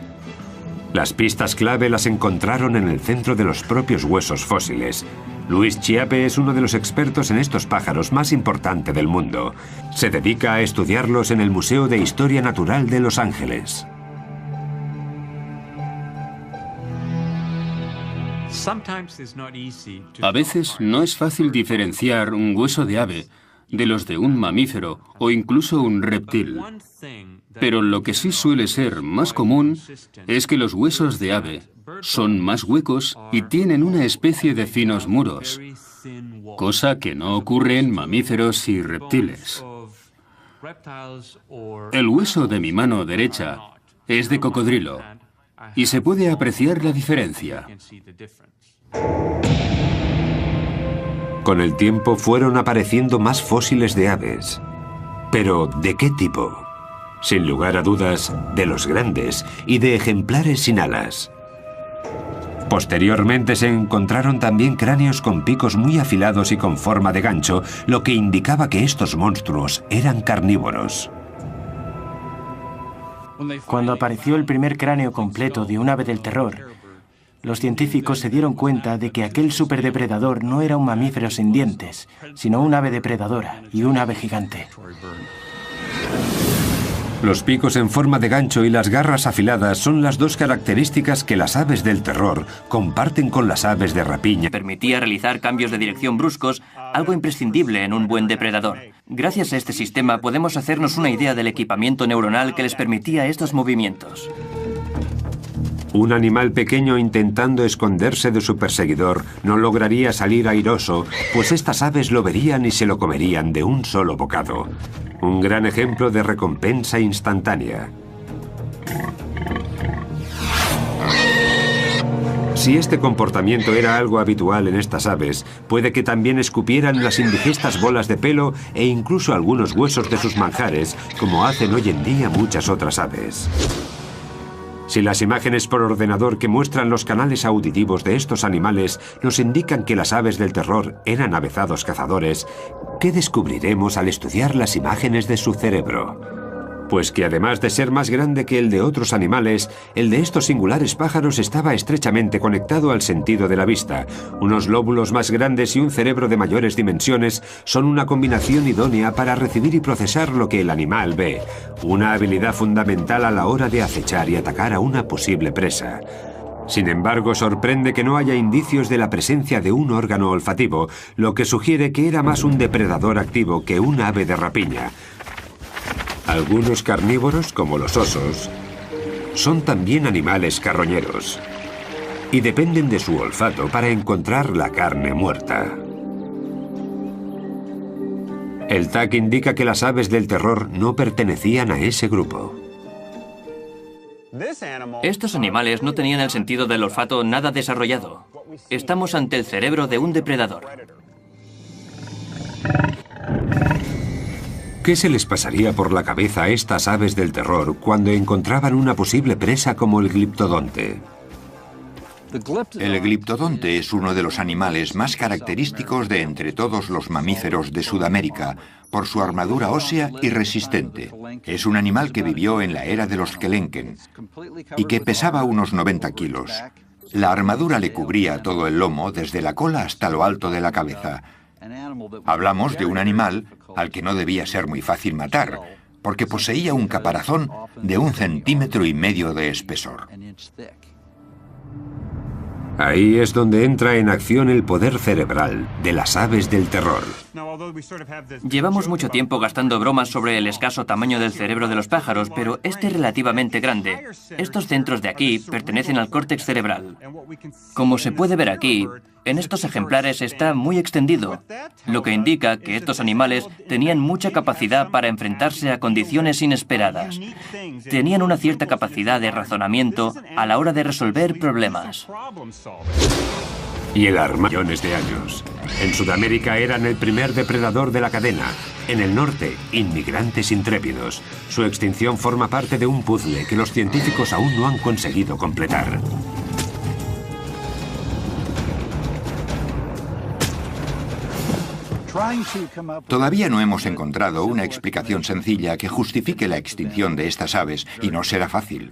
Las pistas clave las encontraron en el centro de los propios huesos fósiles. Luis Chiappe es uno de los expertos en estos pájaros más importante del mundo. Se dedica a estudiarlos en el Museo de Historia Natural de Los Ángeles. A veces no es fácil diferenciar un hueso de ave de los de un mamífero o incluso un reptil. Pero lo que sí suele ser más común es que los huesos de ave son más huecos y tienen una especie de finos muros, cosa que no ocurre en mamíferos y reptiles. El hueso de mi mano derecha es de cocodrilo y se puede apreciar la diferencia. Con el tiempo fueron apareciendo más fósiles de aves. ¿Pero de qué tipo? Sin lugar a dudas, de los grandes y de ejemplares sin alas. Posteriormente se encontraron también cráneos con picos muy afilados y con forma de gancho, lo que indicaba que estos monstruos eran carnívoros. Cuando apareció el primer cráneo completo de un ave del terror, los científicos se dieron cuenta de que aquel superdepredador no era un mamífero sin dientes, sino un ave depredadora y un ave gigante. Los picos en forma de gancho y las garras afiladas son las 2 características que las aves del terror comparten con las aves de rapiña. Permitía realizar cambios de dirección bruscos, algo imprescindible en un buen depredador. Gracias a este sistema podemos hacernos una idea del equipamiento neuronal que les permitía estos movimientos. Un animal pequeño intentando esconderse de su perseguidor no lograría salir airoso, pues estas aves lo verían y se lo comerían de un solo bocado. Un gran ejemplo de recompensa instantánea. Si este comportamiento era algo habitual en estas aves, puede que también escupieran las indigestas bolas de pelo e incluso algunos huesos de sus manjares, como hacen hoy en día muchas otras aves. Si las imágenes por ordenador que muestran los canales auditivos de estos animales nos indican que las aves del terror eran avezados cazadores, ¿qué descubriremos al estudiar las imágenes de su cerebro? Pues que además de ser más grande que el de otros animales, el de estos singulares pájaros estaba estrechamente conectado al sentido de la vista. Unos lóbulos más grandes y un cerebro de mayores dimensiones son una combinación idónea para recibir y procesar lo que el animal ve, una habilidad fundamental a la hora de acechar y atacar a una posible presa. Sin embargo, sorprende que no haya indicios de la presencia de un órgano olfativo, lo que sugiere que era más un depredador activo que un ave de rapiña. Algunos carnívoros, como los osos, son también animales carroñeros y dependen de su olfato para encontrar la carne muerta. El tag indica que las aves del terror no pertenecían a ese grupo. Estos animales no tenían el sentido del olfato nada desarrollado. Estamos ante el cerebro de un depredador. ¿Qué se les pasaría por la cabeza a estas aves del terror cuando encontraban una posible presa como el gliptodonte? El gliptodonte es uno de los animales más característicos de entre todos los mamíferos de Sudamérica, por su armadura ósea y resistente. Es un animal que vivió en la era de los Kelenken y que pesaba unos 90 kilos. La armadura le cubría todo el lomo, desde la cola hasta lo alto de la cabeza. Hablamos de un animal al que no debía ser muy fácil matar, porque poseía un caparazón de 1,5 centímetros de espesor. Ahí es donde entra en acción el poder cerebral de las aves del terror. Llevamos mucho tiempo gastando bromas sobre el escaso tamaño del cerebro de los pájaros, pero este es relativamente grande. Estos centros de aquí pertenecen al córtex cerebral. Como se puede ver aquí, en estos ejemplares está muy extendido, lo que indica que estos animales tenían mucha capacidad para enfrentarse a condiciones inesperadas. Tenían una cierta capacidad de razonamiento a la hora de resolver problemas. y el arma millones de años. En Sudamérica eran el primer depredador de la cadena. En el norte, inmigrantes intrépidos. Su extinción forma parte de un puzzle que los científicos aún no han conseguido completar. Todavía no hemos encontrado una explicación sencilla que justifique la extinción de estas aves, y no será fácil.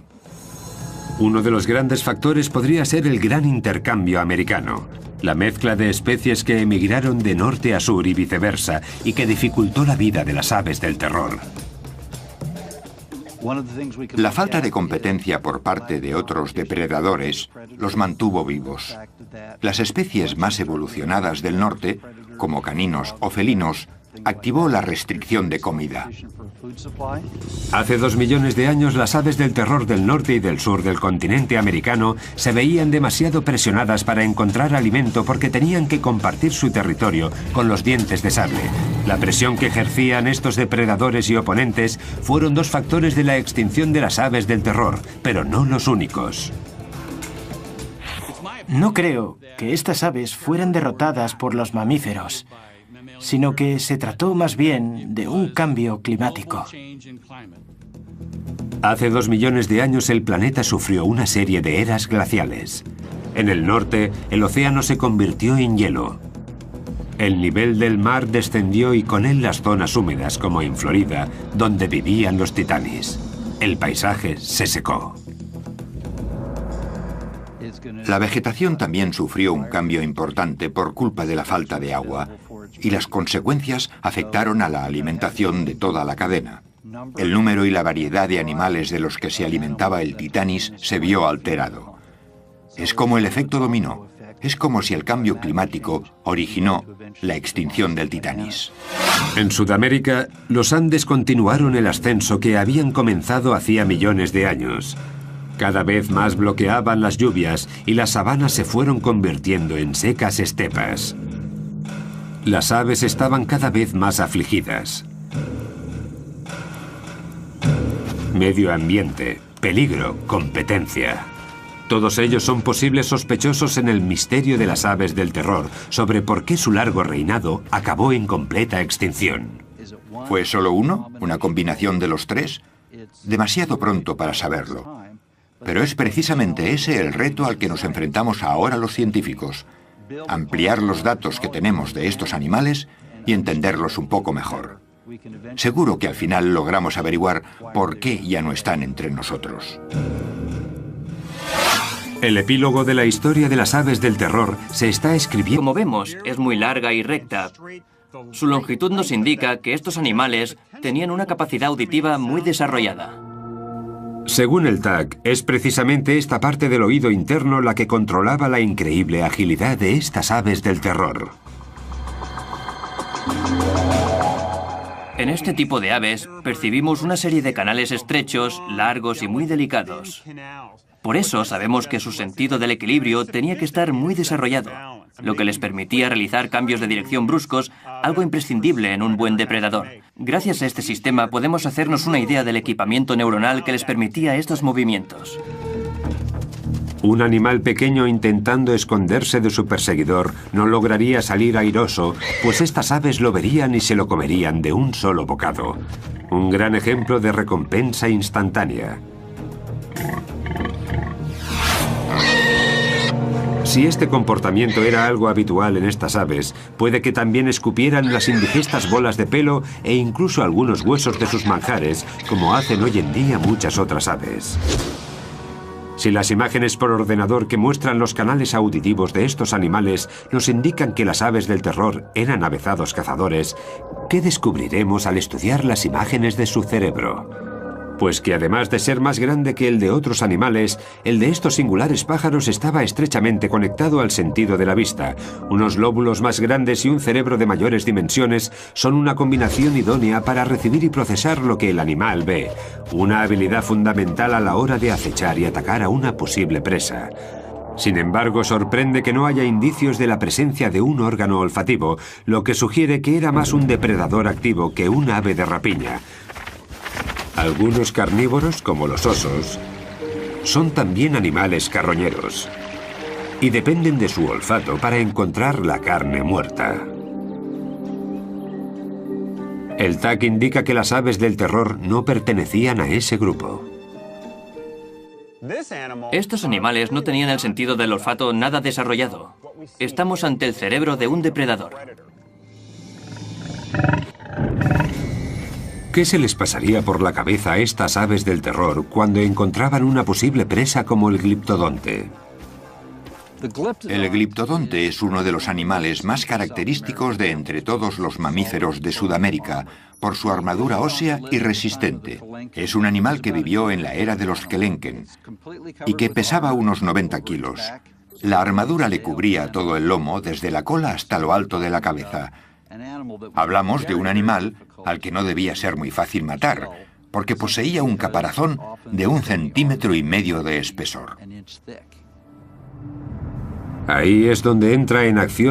Uno de los grandes factores podría ser el gran intercambio americano. La mezcla de especies que emigraron de norte a sur y viceversa, y que dificultó la vida de las aves del terror. La falta de competencia por parte de otros depredadores los mantuvo vivos. Las especies más evolucionadas del norte, como caninos o felinos, activó la restricción de comida. Hace 2 millones de años, las aves del terror del norte y del sur del continente americano se veían demasiado presionadas para encontrar alimento porque tenían que compartir su territorio con los dientes de sable. La presión que ejercían estos depredadores y oponentes fueron 2 factores de la extinción de las aves del terror, pero no los únicos. No creo que estas aves fueran derrotadas por los mamíferos, sino que se trató más bien de un cambio climático. Hace 2 millones de años el planeta sufrió una serie de eras glaciales. En el norte, el océano se convirtió en hielo. El nivel del mar descendió y con él las zonas húmedas, como en Florida, donde vivían los titanis. El paisaje se secó. La vegetación también sufrió un cambio importante por culpa de la falta de agua, y las consecuencias afectaron a la alimentación de toda la cadena. El número y la variedad de animales de los que se alimentaba el titanis se vio alterado. Es como el efecto dominó. Es como si el cambio climático originó la extinción del titanis. En Sudamérica, los Andes continuaron el ascenso que habían comenzado hacía millones de años. Cada vez más bloqueaban las lluvias y las sabanas se fueron convirtiendo en secas estepas. Las aves estaban cada vez más afligidas. Medio ambiente, peligro, competencia. Todos ellos son posibles sospechosos en el misterio de las aves del terror sobre por qué su largo reinado acabó en completa extinción. ¿Fue solo uno? ¿Una combinación de los 3? Demasiado pronto para saberlo. Pero es precisamente ese el reto al que nos enfrentamos ahora los científicos. Ampliar los datos que tenemos de estos animales y entenderlos un poco mejor. Seguro que al final logramos averiguar por qué ya no están entre nosotros. El epílogo de la historia de las aves del terror se está escribiendo. Como vemos, es muy larga y recta. Su longitud nos indica que estos animales tenían una capacidad auditiva muy desarrollada. Según el TAC, es precisamente esta parte del oído interno la que controlaba la increíble agilidad de estas aves del terror. En este tipo de aves percibimos una serie de canales estrechos, largos y muy delicados. Por eso sabemos que su sentido del equilibrio tenía que estar muy desarrollado, lo que les permitía realizar cambios de dirección bruscos, algo imprescindible en un buen depredador. Gracias a este sistema podemos hacernos una idea del equipamiento neuronal que les permitía estos movimientos. Un animal pequeño intentando esconderse de su perseguidor no lograría salir airoso, pues estas aves lo verían y se lo comerían de un solo bocado. Un gran ejemplo de recompensa instantánea. Si este comportamiento era algo habitual en estas aves, puede que también escupieran las indigestas bolas de pelo e incluso algunos huesos de sus manjares, como hacen hoy en día muchas otras aves. Si las imágenes por ordenador que muestran los canales auditivos de estos animales nos indican que las aves del terror eran avezados cazadores, ¿qué descubriremos al estudiar las imágenes de su cerebro? Pues que además de ser más grande que el de otros animales, el de estos singulares pájaros estaba estrechamente conectado al sentido de la vista. Unos lóbulos más grandes y un cerebro de mayores dimensiones son una combinación idónea para recibir y procesar lo que el animal ve, una habilidad fundamental a la hora de acechar y atacar a una posible presa. Sin embargo, sorprende que no haya indicios de la presencia de un órgano olfativo, lo que sugiere que era más un depredador activo que un ave de rapiña. Algunos carnívoros, como los osos, son también animales carroñeros. y dependen de su olfato para encontrar la carne muerta. El tag indica que las aves del terror no pertenecían a ese grupo. Estos animales no tenían el sentido del olfato nada desarrollado. Estamos ante el cerebro de un depredador. ¿Qué se les pasaría por la cabeza a estas aves del terror cuando encontraban una posible presa como el gliptodonte? El gliptodonte es uno de los animales más característicos de entre todos los mamíferos de Sudamérica, por su armadura ósea y resistente. Es un animal que vivió en la era de los Kelenken y que pesaba unos 90 kilos. La armadura le cubría todo el lomo, desde la cola hasta lo alto de la cabeza. Hablamos de un animal al que no debía ser muy fácil matar, porque poseía un caparazón de 1,5 centímetros de espesor. Ahí es donde entra en acción